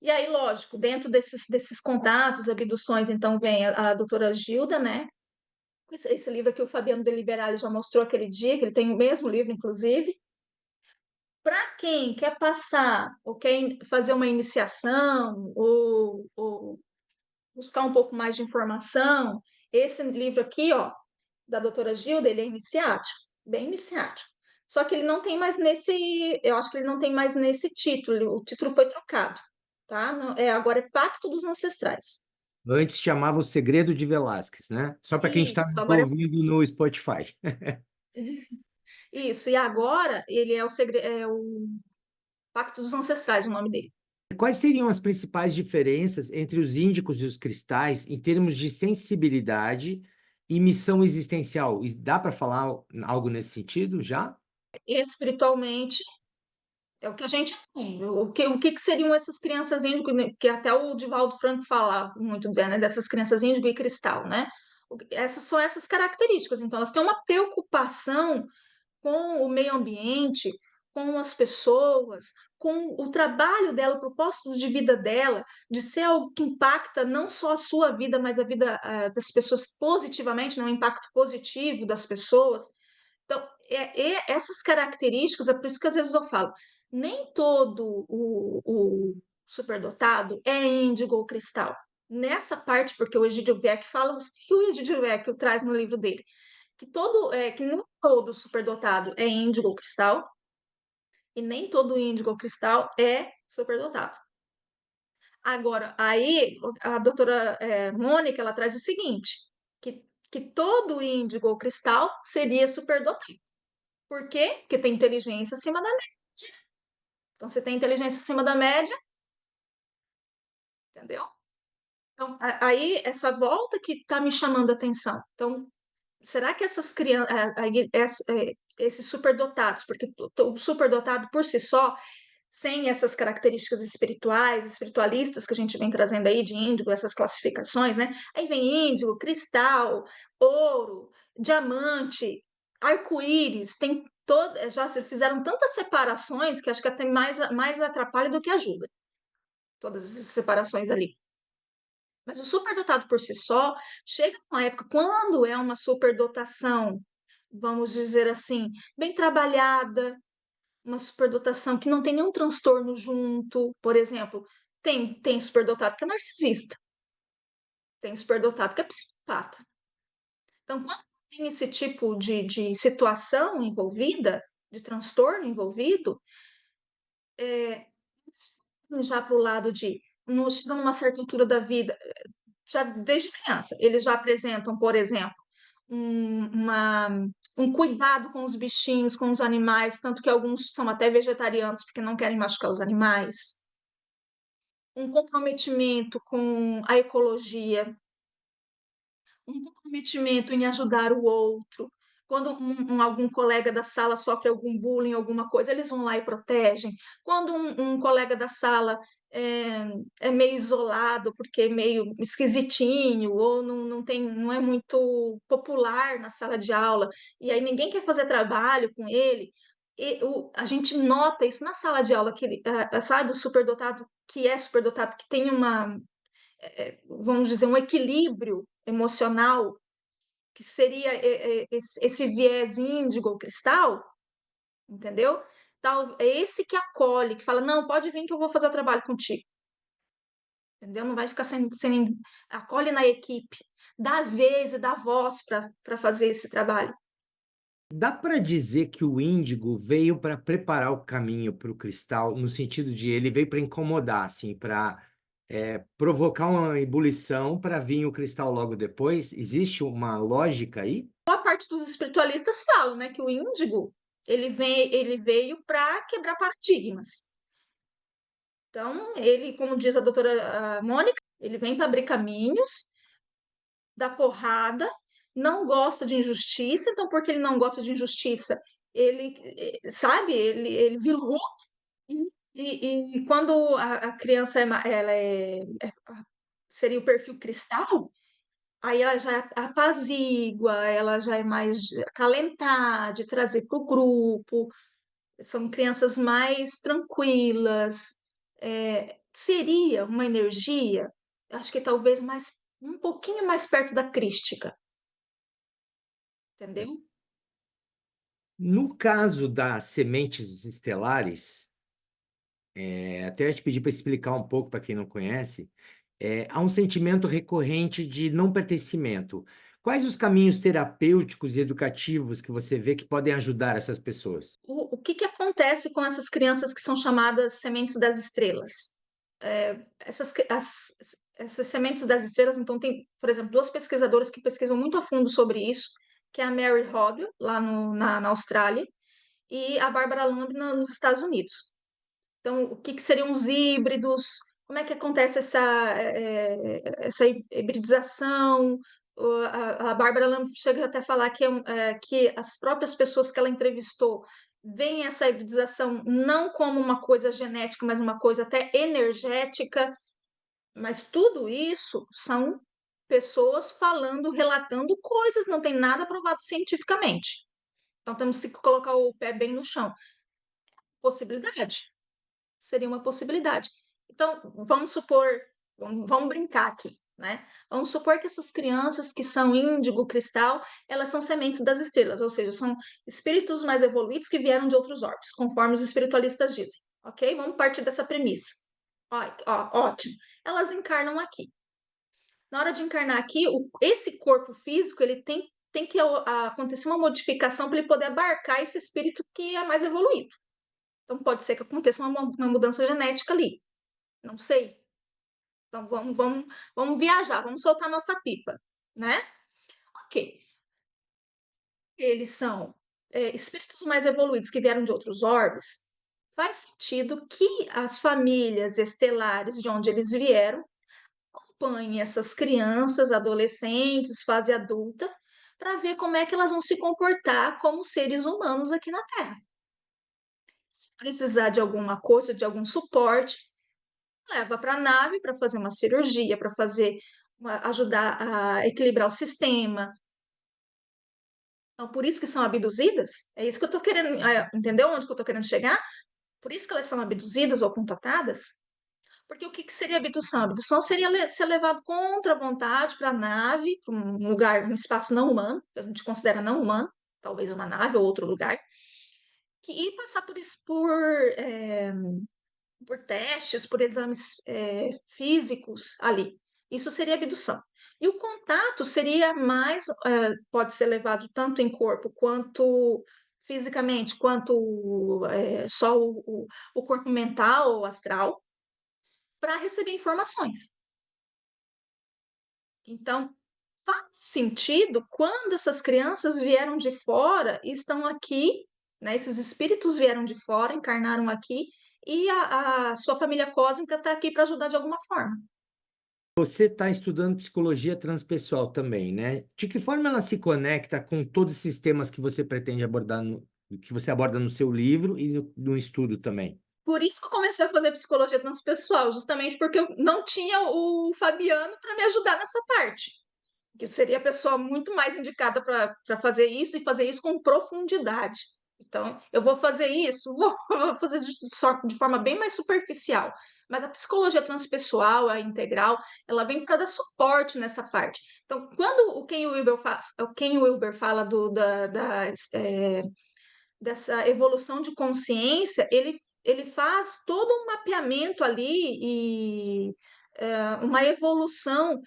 E aí, lógico, dentro desses contatos, abduções, então vem a doutora Gilda, né? Esse livro aqui, o Fabiano de Liberale já mostrou aquele dia, que ele tem o mesmo livro, inclusive. Para quem quer passar, ou quer fazer uma iniciação, ou buscar um pouco mais de informação, esse livro aqui, ó, da doutora Gilda, ele é iniciático, bem iniciático. Só que ele não tem mais nesse, eu acho que ele não tem mais nesse título, o título foi trocado, tá? Agora é Pacto dos Ancestrais. Antes chamava O Segredo de Velázquez, né? Só para quem está Isso, nos agora ouvindo no Spotify. isso, e agora ele é o Pacto dos Ancestrais, o nome dele. Quais seriam as principais diferenças entre os índicos e os cristais em termos de sensibilidade e missão existencial? Dá para falar algo nesse sentido já? Espiritualmente, é o que a gente tem. O que seriam essas crianças índigo, né, que até o Divaldo Franco falava muito, né, dessas crianças índigo e cristal, né? Essas são essas características. Então, elas têm uma preocupação com o meio ambiente, com as pessoas, com o trabalho dela, o propósito de vida dela, de ser algo que impacta não só a sua vida, mas a vida das pessoas positivamente, né, um impacto positivo das pessoas. Então, essas características, é por isso que às vezes eu falo, nem todo o superdotado é índigo ou cristal. Nessa parte, porque o Egídio Vecchi fala o que o Egídio Vecchi traz no livro dele, que nem todo superdotado é índigo ou cristal, e nem todo índigo ou cristal é superdotado. Agora, aí a doutora Mônica, ela traz o seguinte, que todo índigo ou cristal seria superdotado. Por quê? Porque tem inteligência acima da média. Então, você tem inteligência acima da média, entendeu? Então, aí, essa volta que está me chamando a atenção. Então, será que essas crianças, esses superdotados, porque o superdotado por si só, sem essas características espirituais, espiritualistas que a gente vem trazendo aí de índigo, essas classificações, né? Aí vem índigo, cristal, ouro, diamante, arco-íris, tem todo, já se fizeram tantas separações que acho que até mais atrapalha do que ajuda, todas essas separações ali. Mas o superdotado por si só chega numa época, quando é uma superdotação, vamos dizer assim, bem trabalhada, uma superdotação que não tem nenhum transtorno junto, por exemplo, tem superdotado que é narcisista, tem superdotado que é psicopata. Então, quando tem esse tipo de situação envolvida, de transtorno envolvido, já para o lado de, numa certa altura da vida, já desde criança, eles já apresentam, por exemplo, um, uma, um cuidado com os bichinhos, com os animais, tanto que alguns são até vegetarianos porque não querem machucar os animais, um comprometimento com a ecologia, um comprometimento em ajudar o outro. Quando algum colega da sala sofre algum bullying, alguma coisa, eles vão lá e protegem. Quando um colega da sala é meio isolado, porque é meio esquisitinho, ou não é muito popular na sala de aula, e aí ninguém quer fazer trabalho com ele, a gente nota isso na sala de aula, que sabe, o superdotado, que é superdotado, que tem vamos dizer, um equilíbrio emocional, que seria esse viés índigo ou cristal, entendeu? É esse que acolhe, que fala, não, pode vir que eu vou fazer o trabalho contigo, entendeu? Não vai ficar sem acolhe na equipe, dá vez e dá voz para fazer esse trabalho. Dá para dizer que o índigo veio para preparar o caminho para o cristal, no sentido de ele veio para incomodar, assim, para provocar uma ebulição para vir o cristal logo depois? Existe uma lógica aí? Boa parte dos espiritualistas falam, né, que o índigo ele veio para quebrar paradigmas. Então, ele, como diz a doutora Mônica, ele vem para abrir caminhos, dar porrada, não gosta de injustiça, então, porque ele não gosta de injustiça, ele, sabe, ele vira o Hulk, e quando a criança seria o perfil cristal, aí ela já apazigua, ela já é mais acalentada, de trazer para o grupo, são crianças mais tranquilas, seria uma energia, acho que talvez um pouquinho mais perto da crística, entendeu? No caso das sementes estelares, até te pedir para explicar um pouco para quem não conhece, há um sentimento recorrente de não pertencimento. Quais os caminhos terapêuticos e educativos que você vê que podem ajudar essas pessoas? O que que acontece com essas crianças que são chamadas sementes das estrelas? Essas sementes das estrelas, então, tem, por exemplo, duas pesquisadoras que pesquisam muito a fundo sobre isso, que é a Mary Hobble, lá na Austrália, e a Barbara Lamb nos Estados Unidos. Então, o que que seriam os híbridos? Como é que acontece essa hibridização? A Bárbara Lamb chega até a falar que as próprias pessoas que ela entrevistou veem essa hibridização não como uma coisa genética, mas uma coisa até energética. Mas tudo isso são pessoas falando, relatando coisas, não tem nada provado cientificamente. Então temos que colocar o pé bem no chão. Possibilidade, seria uma possibilidade. Então, vamos supor, vamos brincar aqui, né? Vamos supor que essas crianças que são índigo, cristal, elas são sementes das estrelas, ou seja, são espíritos mais evoluídos que vieram de outros orbes, conforme os espiritualistas dizem, ok? Vamos partir dessa premissa. Ótimo. Elas encarnam aqui. Na hora de encarnar aqui, esse corpo físico, ele tem que acontecer uma modificação para ele poder abarcar esse espírito que é mais evoluído. Então, pode ser que aconteça uma mudança genética ali. Não sei. Então, vamos viajar, vamos soltar nossa pipa, né? Ok. Eles são espíritos mais evoluídos que vieram de outros orbes. Faz sentido que as famílias estelares de onde eles vieram acompanhem essas crianças, adolescentes, fase adulta, para ver como é que elas vão se comportar como seres humanos aqui na Terra. Se precisar de alguma coisa, de algum suporte, leva para a nave para fazer uma cirurgia, para ajudar a equilibrar o sistema. Então, por isso que são abduzidas? É isso que eu estou querendo, entendeu onde que eu estou querendo chegar? Por isso que elas são abduzidas ou contatadas? Porque o que que seria abdução? Abdução seria ser levado contra a vontade para a nave, para um lugar, um espaço não humano, que a gente considera não humano, talvez uma nave ou outro lugar, e passar por testes, por exames físicos ali. Isso seria abdução. E o contato seria mais, pode ser levado tanto em corpo quanto fisicamente, quanto só o corpo mental ou astral, para receber informações. Então, faz sentido quando essas crianças vieram de fora e estão aqui, né? Esses espíritos vieram de fora, encarnaram aqui, e a sua família cósmica está aqui para ajudar de alguma forma. Você está estudando psicologia transpessoal também, né? De que forma ela se conecta com todos esses temas que você pretende abordar, que você aborda no seu livro e no estudo também? Por isso que eu comecei a fazer psicologia transpessoal, justamente porque eu não tinha o Fabiano para me ajudar nessa parte. Que seria a pessoa muito mais indicada para fazer isso e fazer isso com profundidade. Então, eu vou fazer isso, vou fazer de forma bem mais superficial. Mas a psicologia transpessoal, a integral, ela vem para dar suporte nessa parte. Então, quando o Ken Wilber fala dessa evolução de consciência, ele faz todo um mapeamento ali e uma evolução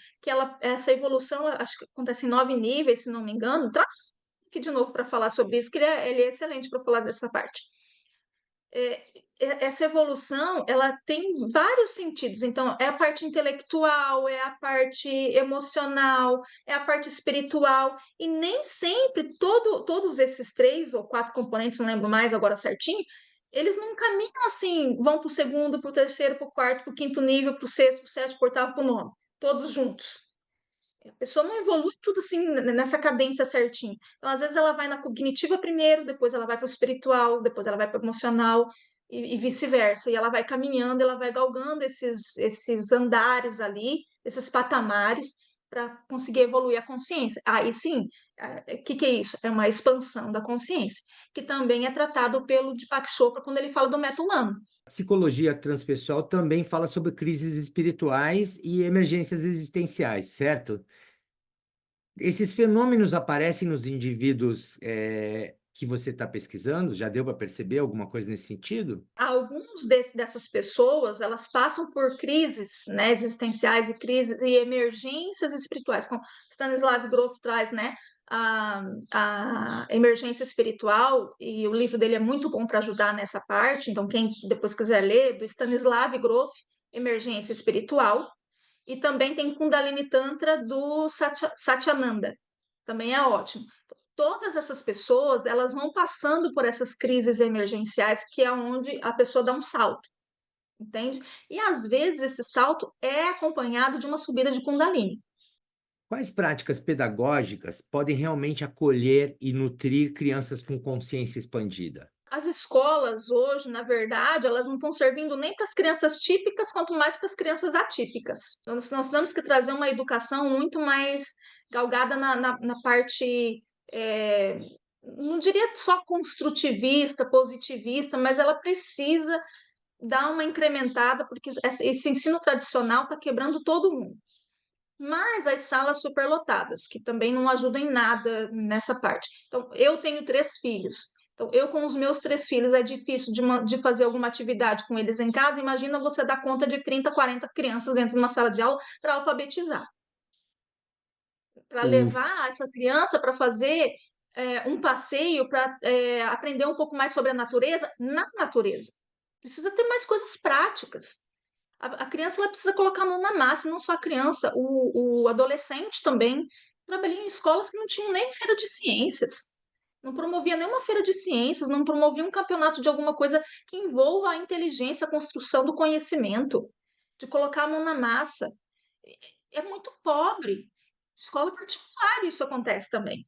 essa evolução acho que acontece em 9 níveis, se não me engano. Traz aqui de novo para falar sobre isso, que ele é excelente para falar dessa parte. Essa evolução ela tem vários sentidos. Então, é a parte intelectual, é a parte emocional, é a parte espiritual, e nem sempre todos esses 3 ou 4 componentes, não lembro mais agora certinho, eles não caminham assim, vão para o segundo, para o terceiro, para o quarto, para o quinto nível, para o sexto, para o sétimo, para o oitavo, para o nono, todos juntos. A pessoa não evolui tudo assim nessa cadência certinho. Então, às vezes, ela vai na cognitiva primeiro, depois ela vai para o espiritual, depois ela vai para o emocional e vice-versa. E ela vai caminhando, ela vai galgando esses andares ali, esses patamares, para conseguir evoluir a consciência. Aí sim, o que é isso? É uma expansão da consciência, que também é tratado pelo Deepak Chopra quando ele fala do meta-humano. A psicologia transpessoal também fala sobre crises espirituais e emergências existenciais, certo? Esses fenômenos aparecem nos indivíduos que você está pesquisando? Já deu para perceber alguma coisa nesse sentido? Alguns dessas pessoas, elas passam por crises, né, existenciais e crises e emergências espirituais, como Stanislav Grof traz, né, a emergência espiritual, e o livro dele é muito bom para ajudar nessa parte, então quem depois quiser ler, do Stanislav Grof, Emergência Espiritual, e também tem Kundalini Tantra do Satyananda, também é ótimo. Todas essas pessoas, elas vão passando por essas crises emergenciais, que é onde a pessoa dá um salto, entende? E às vezes esse salto é acompanhado de uma subida de Kundalini. Quais práticas pedagógicas podem realmente acolher e nutrir crianças com consciência expandida? As escolas hoje, na verdade, elas não estão servindo nem para as crianças típicas, quanto mais para as crianças atípicas. Então, nós temos que trazer uma educação muito mais galgada na parte, não diria só construtivista, positivista, mas ela precisa dar uma incrementada, porque esse ensino tradicional está quebrando todo mundo. Mas as salas superlotadas, que também não ajudam em nada nessa parte. Então, eu tenho 3 filhos. Então, eu com os meus 3 filhos é difícil de fazer alguma atividade com eles em casa. Imagina você dar conta de 30, 40 crianças dentro de uma sala de aula para alfabetizar, para O levar essa criança para fazer um passeio, para aprender um pouco mais sobre a natureza, na natureza. Precisa ter mais coisas práticas. A criança ela precisa colocar a mão na massa, e não só a criança, o adolescente também. Trabalhei em escolas que não tinham nem feira de ciências, não promovia nenhuma feira de ciências, não promovia um campeonato de alguma coisa que envolva a inteligência, a construção do conhecimento, de colocar a mão na massa. É muito pobre. Escola particular, isso acontece também.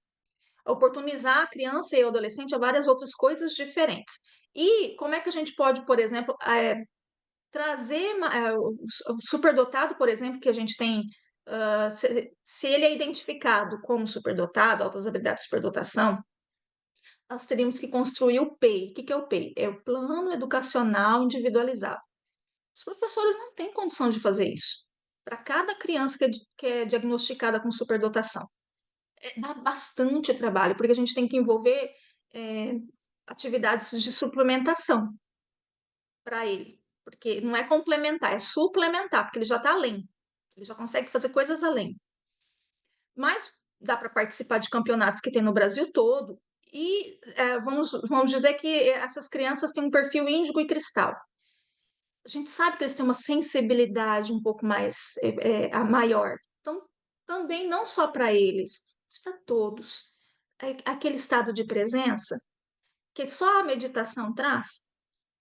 Oportunizar a criança e o adolescente a várias outras coisas diferentes. E como é que a gente pode, por exemplo, trazer o superdotado, por exemplo, que a gente tem, se ele é identificado como superdotado, altas habilidades de superdotação, nós teríamos que construir o PEI. O que que é o PEI? É o Plano Educacional Individualizado. Os professores não têm condição de fazer isso. Para cada criança que é diagnosticada com superdotação. Dá bastante trabalho, porque a gente tem que envolver é, atividades de suplementação para ele, porque não é complementar, é suplementar, porque ele já está além, ele já consegue fazer coisas além. Mas dá para participar de campeonatos que tem no Brasil todo, e vamos dizer que essas crianças têm um perfil índigo e cristal. A gente sabe que eles têm uma sensibilidade um pouco mais a maior. Então, também não só para eles, mas para todos. Aquele estado de presença que só a meditação traz.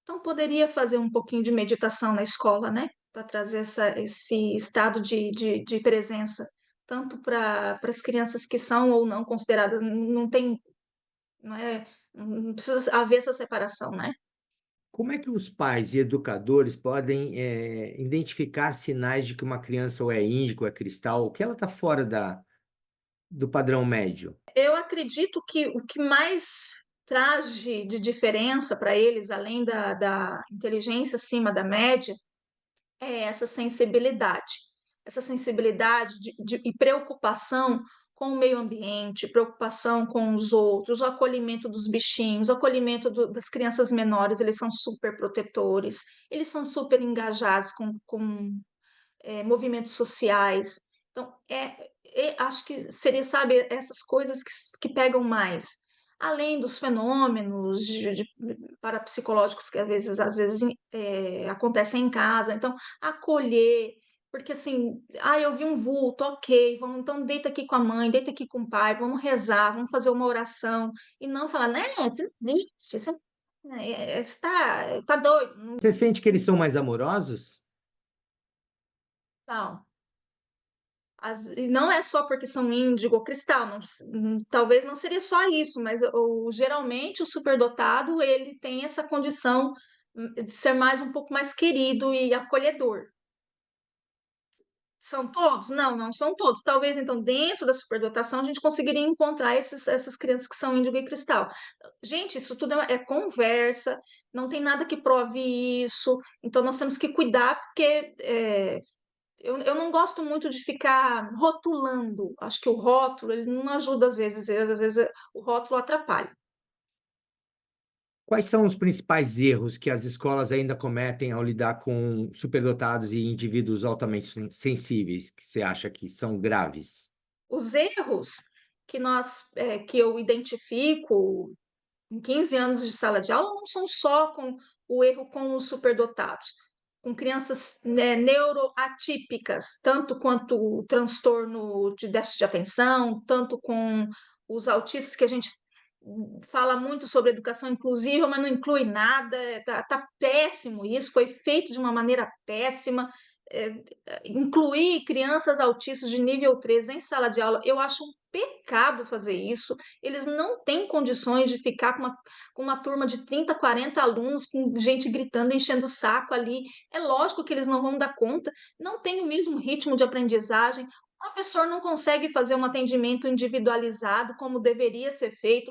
Então, poderia fazer um pouquinho de meditação na escola, né? Para trazer esse estado de presença, tanto para as crianças que são ou não consideradas, não tem, não é, não precisa haver essa separação, né? Como é que os pais e educadores podem identificar sinais de que uma criança ou é índigo, ou é cristal, ou que ela está fora do padrão médio? Eu acredito que o que mais traz de diferença para eles, além da inteligência acima da média, é essa sensibilidade e preocupação com o meio ambiente, preocupação com os outros, o acolhimento dos bichinhos, o acolhimento das crianças menores, eles são super protetores, eles são super engajados com movimentos sociais. Então, acho que seria, sabe, essas coisas que pegam mais. Além dos fenômenos parapsicológicos que às vezes acontecem em casa. Então, acolher, porque assim, eu vi um vulto, ok, vamos, então deita aqui com a mãe, deita aqui com o pai, vamos rezar, vamos fazer uma oração, e não falar, né, isso não existe, você tá doido. Você sente que eles são mais amorosos? Não. E não é só porque são índigo ou cristal, talvez não seria só isso, mas geralmente o superdotado ele tem essa condição de ser mais um pouco mais querido e acolhedor. São todos? Não, não são todos. Talvez então dentro da superdotação a gente conseguiria encontrar essas crianças que são índigo e cristal. Gente, isso tudo é conversa, não tem nada que prove isso. Então nós temos que cuidar porque eu não gosto muito de ficar rotulando. Acho que o rótulo ele não ajuda às vezes o rótulo atrapalha. Quais são os principais erros que as escolas ainda cometem ao lidar com superdotados e indivíduos altamente sensíveis, que você acha que são graves? Os erros que eu identifico em 15 anos de sala de aula não são só com o erro com os superdotados, com crianças, né, neuroatípicas, tanto quanto o transtorno de déficit de atenção, tanto com os autistas, que a gente fala muito sobre educação inclusiva, mas não inclui nada, tá péssimo isso, foi feito de uma maneira péssima. É, incluir crianças autistas de nível 3 em sala de aula, eu acho um pecado fazer isso. Eles não têm condições de ficar com uma turma de 30, 40 alunos, com gente gritando, enchendo o saco ali. É lógico que eles não vão dar conta, não tem o mesmo ritmo de aprendizagem. O professor não consegue fazer um atendimento individualizado como deveria ser feito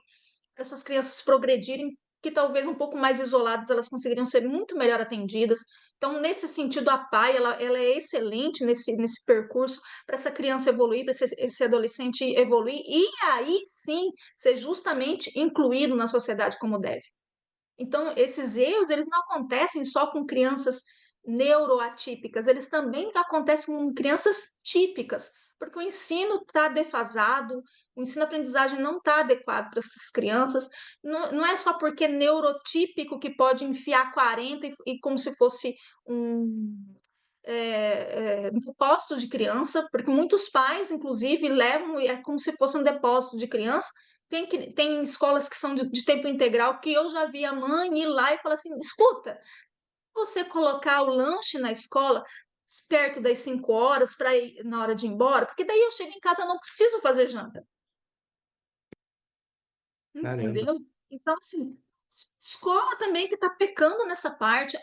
para essas crianças progredirem, que talvez um pouco mais isoladas elas conseguiriam ser muito melhor atendidas. Então, nesse sentido, a PAI ela é excelente nesse percurso para essa criança evoluir, para esse adolescente evoluir e aí sim ser justamente incluído na sociedade como deve. Então, esses erros, eles não acontecem só com crianças neuroatípicas, eles também acontecem com crianças típicas, porque o ensino está defasado, o ensino-aprendizagem não está adequado para essas crianças. Não é só porque é neurotípico que pode enfiar 40 e como se fosse um, um depósito de criança, porque muitos pais, inclusive, levam, é como se fosse um depósito de criança. Tem escolas que são de tempo integral que eu já vi a mãe ir lá e falar assim: escuta, você colocar o lanche na escola perto das 5 horas para ir na hora de ir embora, porque daí eu chego em casa e não preciso fazer janta, Caramba. entendeu? Então, assim, escola também que está pecando nessa parte,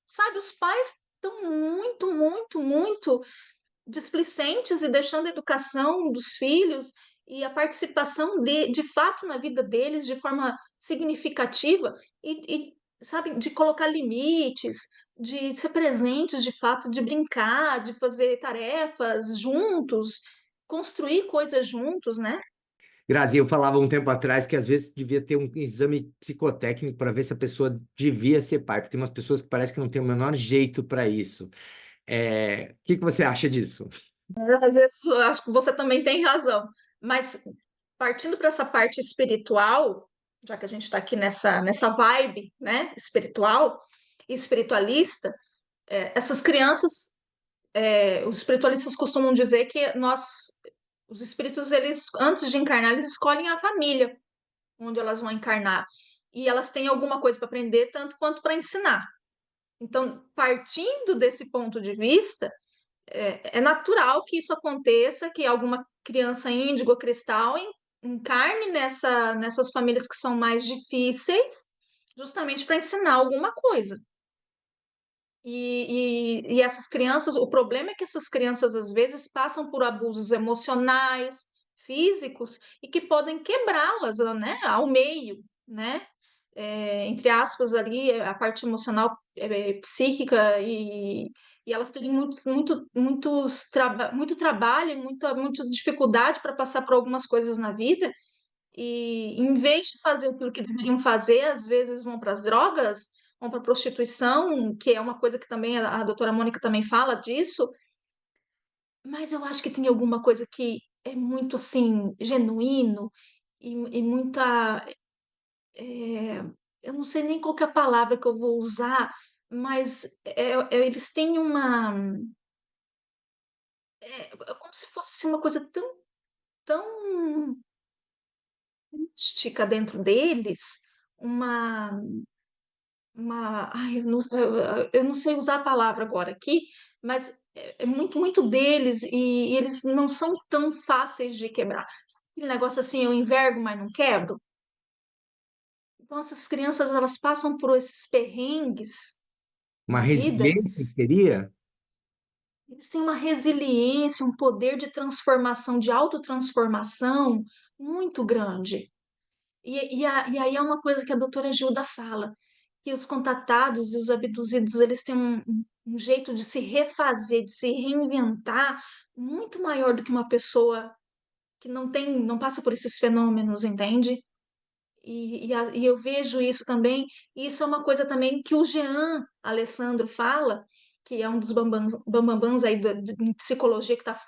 sabe, os pais estão muito, muito, muito displicentes e deixando a educação dos filhos e a participação de fato na vida deles de forma significativa sabe, de colocar limites, de ser presentes de fato, de brincar, de fazer tarefas juntos, construir coisas juntos, né? Grazi, eu falava um tempo atrás que às vezes devia ter um exame psicotécnico para ver se a pessoa devia ser pai, porque tem umas pessoas que parece que não têm o menor jeito para isso. O que que você acha disso? Às vezes eu acho que você também tem razão, mas partindo para essa parte espiritual, já que a gente está aqui nessa vibe, né, espiritual e espiritualista, essas crianças, os espiritualistas costumam dizer que os espíritos, eles, antes de encarnar, eles escolhem a família onde elas vão encarnar e elas têm alguma coisa para aprender, tanto quanto para ensinar. Então, partindo desse ponto de vista, é natural que isso aconteça, que alguma criança índigo ou cristal encarne nessas famílias que são mais difíceis, justamente para ensinar alguma coisa. E essas crianças, o problema é que essas crianças às vezes passam por abusos emocionais, físicos, e que podem quebrá-las, né, ao meio, né? Entre aspas, ali, a parte emocional, psíquica, e elas terem muito trabalho, e muita dificuldade para passar por algumas coisas na vida, e em vez de fazer aquilo que deveriam fazer, às vezes vão para as drogas, vão para a prostituição, que é uma coisa que também a doutora Mônica também fala disso, mas eu acho que tem alguma coisa que é muito assim, genuíno e muita é, eu não sei nem qual que é a palavra que eu vou usar, mas eles têm é como se fosse assim, uma coisa tão mística dentro deles, uma, ai, eu não sei usar a palavra agora aqui, mas é muito, muito deles e eles não são tão fáceis de quebrar. Aquele negócio assim, eu envergo, mas não quebro. Então, essas crianças, elas passam por esses perrengues Uma na vida. resiliência seria? Eles têm uma resiliência, um poder de transformação, de autotransformação muito grande. E aí é uma coisa que a doutora Gilda fala, que os contatados e os abduzidos, eles têm um jeito de se refazer, de se reinventar muito maior do que uma pessoa que não passa por esses fenômenos, entende? E eu vejo isso também, e isso é uma coisa também que o Jean Alessandro fala, que é um dos bambambãs aí em psicologia que tá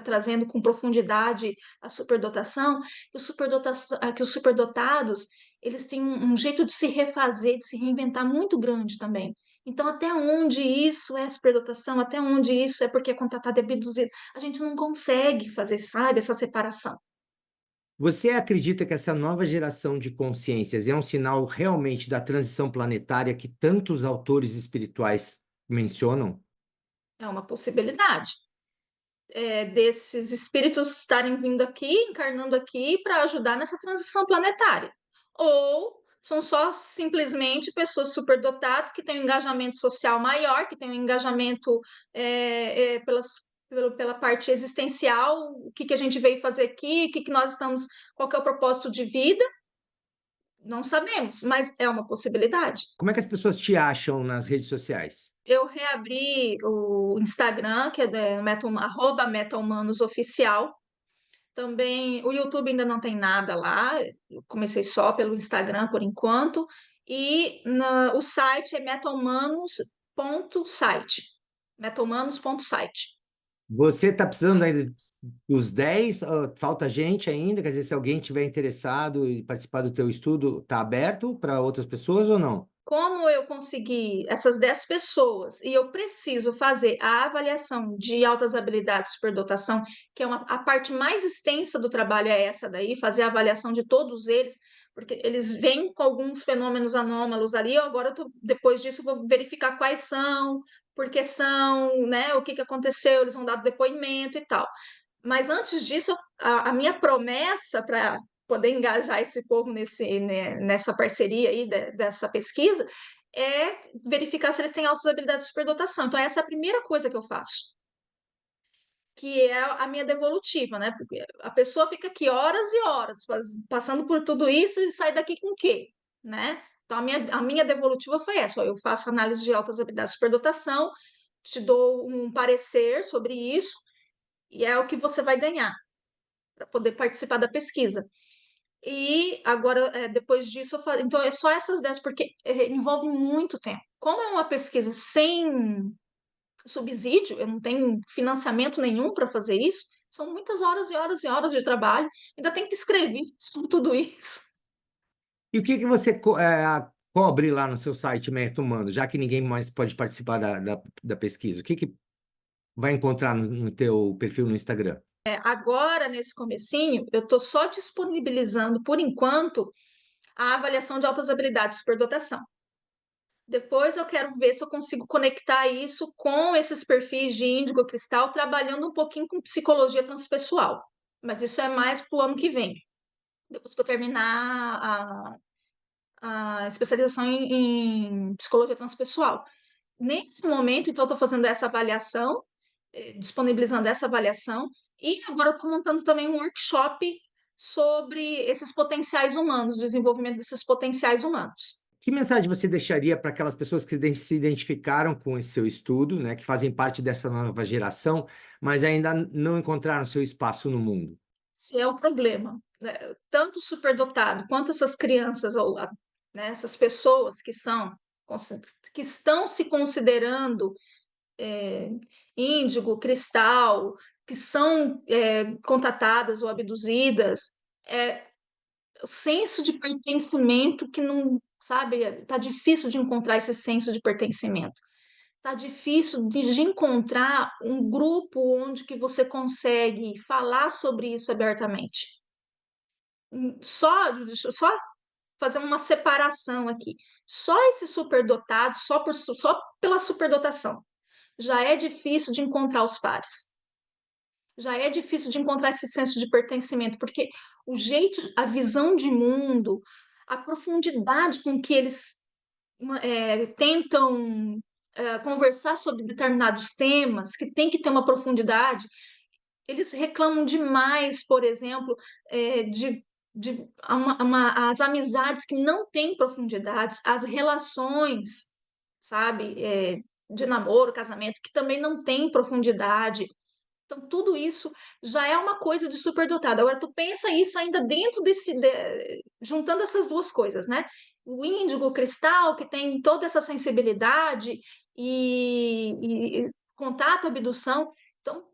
trazendo com profundidade a superdotação, que os superdotados, eles têm um jeito de se refazer, de se reinventar muito grande também. Então, até onde isso é superdotação, até onde isso é porque é contratado e abduzido, a gente não consegue fazer, sabe, essa separação. Você acredita que essa nova geração de consciências é um sinal realmente da transição planetária que tantos autores espirituais mencionam? É uma possibilidade. Desses espíritos estarem vindo aqui, encarnando aqui para ajudar nessa transição planetária. Ou são só simplesmente pessoas superdotadas que têm um engajamento social maior, que têm um engajamento pela parte existencial, o que, que a gente veio fazer aqui, o que, que nós estamos, qual que é o propósito de vida, não sabemos, mas é uma possibilidade. Como é que as pessoas te acham nas redes sociais? Eu reabri o Instagram, que é arroba MetaHumanosOficial. Também o YouTube ainda não tem nada lá, eu comecei só pelo Instagram por enquanto. E o site é metahumanos.site. Metahumanos.site. Você está precisando ainda dos 10? Falta gente ainda? Quer dizer, se alguém tiver interessado em participar do teu estudo, está aberto para outras pessoas ou não? Como eu consegui essas 10 pessoas e eu preciso fazer a avaliação de altas habilidades de superdotação, que é a parte mais extensa do trabalho é essa daí, fazer a avaliação de todos eles, porque eles vêm com alguns fenômenos anômalos ali, agora depois disso eu vou verificar quais são, por que são, né, o que que aconteceu, eles vão dar depoimento e tal. Mas antes disso, a minha promessa para poder engajar esse povo nessa parceria aí dessa pesquisa é verificar se eles têm altas habilidades de superdotação. Então, essa é a primeira coisa que eu faço, que é a minha devolutiva, né? Porque a pessoa fica aqui horas e horas passando por tudo isso e sai daqui com o quê, né? Então, a minha devolutiva foi essa: ó, eu faço análise de altas habilidades de superdotação, te dou um parecer sobre isso, e é o que você vai ganhar para poder participar da pesquisa. E agora, depois disso, então é só essas 10, porque envolve muito tempo. Como é uma pesquisa sem subsídio, eu não tenho financiamento nenhum para fazer isso, são muitas horas e horas e horas de trabalho, ainda tem que escrever sobre tudo isso. E o que que você cobre lá no seu site Meta Humano, já que ninguém mais pode participar da pesquisa? O que que vai encontrar no teu perfil no Instagram? Agora, nesse comecinho, eu estou só disponibilizando, por enquanto, a avaliação de altas habilidades de superdotação. Depois eu quero ver se eu consigo conectar isso com esses perfis de índigo cristal, trabalhando um pouquinho com psicologia transpessoal. Mas isso é mais para o ano que vem, depois que eu terminar a especialização em psicologia transpessoal. Nesse momento, então, eu estou fazendo essa avaliação, disponibilizando essa avaliação, e agora eu estou montando também um workshop sobre esses potenciais humanos, desenvolvimento desses potenciais humanos. Que mensagem você deixaria para aquelas pessoas que se identificaram com esse seu estudo, né, que fazem parte dessa nova geração, mas ainda não encontraram seu espaço no mundo? Esse é o problema, né? Tanto o superdotado quanto essas crianças, ou, né, essas pessoas que estão se considerando é, índigo, cristal, que são contatadas ou abduzidas, o senso de pertencimento que não, sabe, tá difícil de encontrar esse senso de pertencimento. Tá difícil de encontrar um grupo onde que você consegue falar sobre isso abertamente. Deixa eu só fazer uma separação aqui. Só esse superdotado, só pela superdotação, já é difícil de encontrar os pares. Já é difícil de encontrar esse senso de pertencimento, porque o jeito, a visão de mundo, a profundidade com que eles tentam conversar sobre determinados temas, que tem que ter uma profundidade, eles reclamam demais, por exemplo, de as amizades que não têm profundidades, as relações, sabe, de namoro, casamento, que também não têm profundidade. Então, tudo isso já é uma coisa de superdotado. Agora, tu pensa isso ainda dentro juntando essas duas coisas, né? O índigo, o cristal, que tem toda essa sensibilidade e contato, abdução. Então,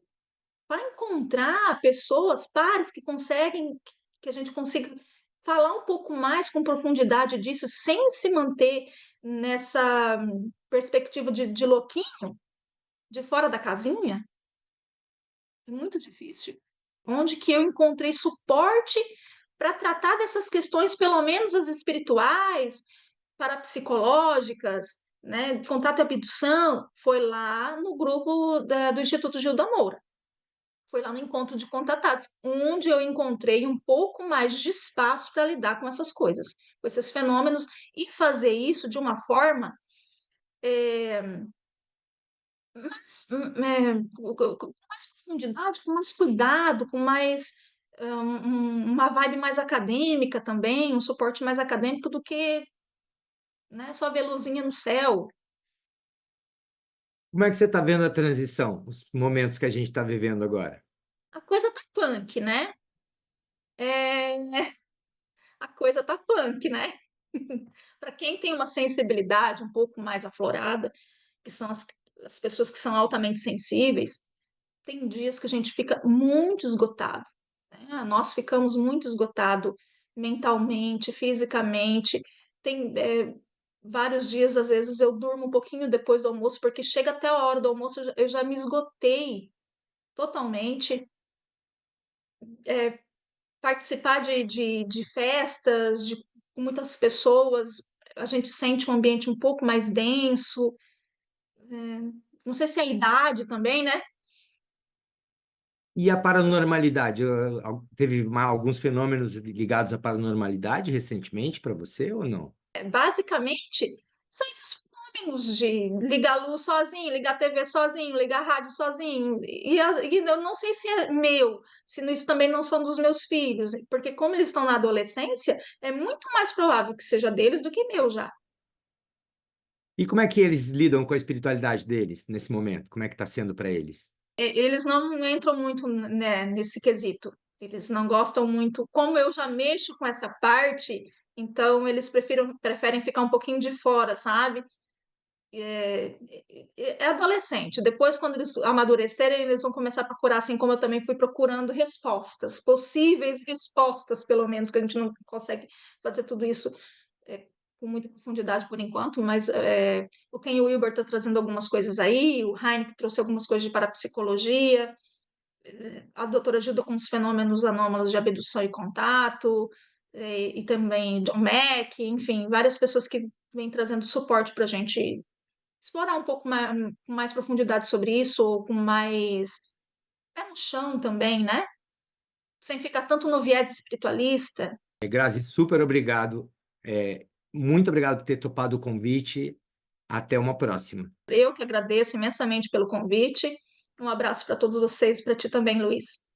para encontrar pessoas, pares que conseguem, que a gente consiga falar um pouco mais com profundidade disso, sem se manter nessa perspectiva de louquinho, de fora da casinha, é muito difícil. Onde que eu encontrei suporte para tratar dessas questões, pelo menos as espirituais, parapsicológicas, né, contato e abdução, foi lá no grupo do Instituto Gilda Moura. Foi lá no encontro de contatados, onde eu encontrei um pouco mais de espaço para lidar com essas coisas, com esses fenômenos, e fazer isso de uma forma com mais profundidade, com mais cuidado, com mais uma vibe mais acadêmica também, um suporte mais acadêmico do que, né, só ver luzinha no céu. Como é que você está vendo a transição, os momentos que a gente está vivendo agora? A coisa tá punk, né? É, a coisa tá punk, né? Para quem tem uma sensibilidade um pouco mais aflorada, que são as pessoas que são altamente sensíveis, tem dias que a gente fica muito esgotado, né? Nós ficamos muito esgotado mentalmente, fisicamente. Tem vários dias, às vezes, eu durmo um pouquinho depois do almoço, porque chega até a hora do almoço, eu já me esgotei totalmente. É, participar de festas, com muitas pessoas, a gente sente um ambiente um pouco mais denso. Não sei se é a idade também, né? E a paranormalidade? Teve alguns fenômenos ligados à paranormalidade recentemente para você ou não? Basicamente, são esses fenômenos de ligar a luz sozinho, ligar a TV sozinho, ligar a rádio sozinho. E eu não sei se é meu, se isso também não são dos meus filhos, porque como eles estão na adolescência, é muito mais provável que seja deles do que meu já. E como é que eles lidam com a espiritualidade deles nesse momento? Como é que está sendo para eles? Eles não entram muito, né, nesse quesito. Eles não gostam muito. Como eu já mexo com essa parte, então eles preferem ficar um pouquinho de fora, sabe? É adolescente. Depois, quando eles amadurecerem, eles vão começar a procurar, assim como eu também fui procurando respostas, possíveis respostas, pelo menos, que a gente não consegue fazer tudo isso é, com muita profundidade por enquanto, mas o Ken Wilber está trazendo algumas coisas aí, o Heineken trouxe algumas coisas de parapsicologia, a doutora ajuda com os fenômenos anômalos de abdução e contato, e também John Mack, enfim, várias pessoas que vêm trazendo suporte para a gente explorar um pouco mais, com mais profundidade sobre isso, ou com mais pé no chão também, né? Sem ficar tanto no viés espiritualista. Grazi, super obrigado. Muito obrigado por ter topado o convite. Até uma próxima. Eu que agradeço imensamente pelo convite. Um abraço para todos vocês e para ti também, Luiz.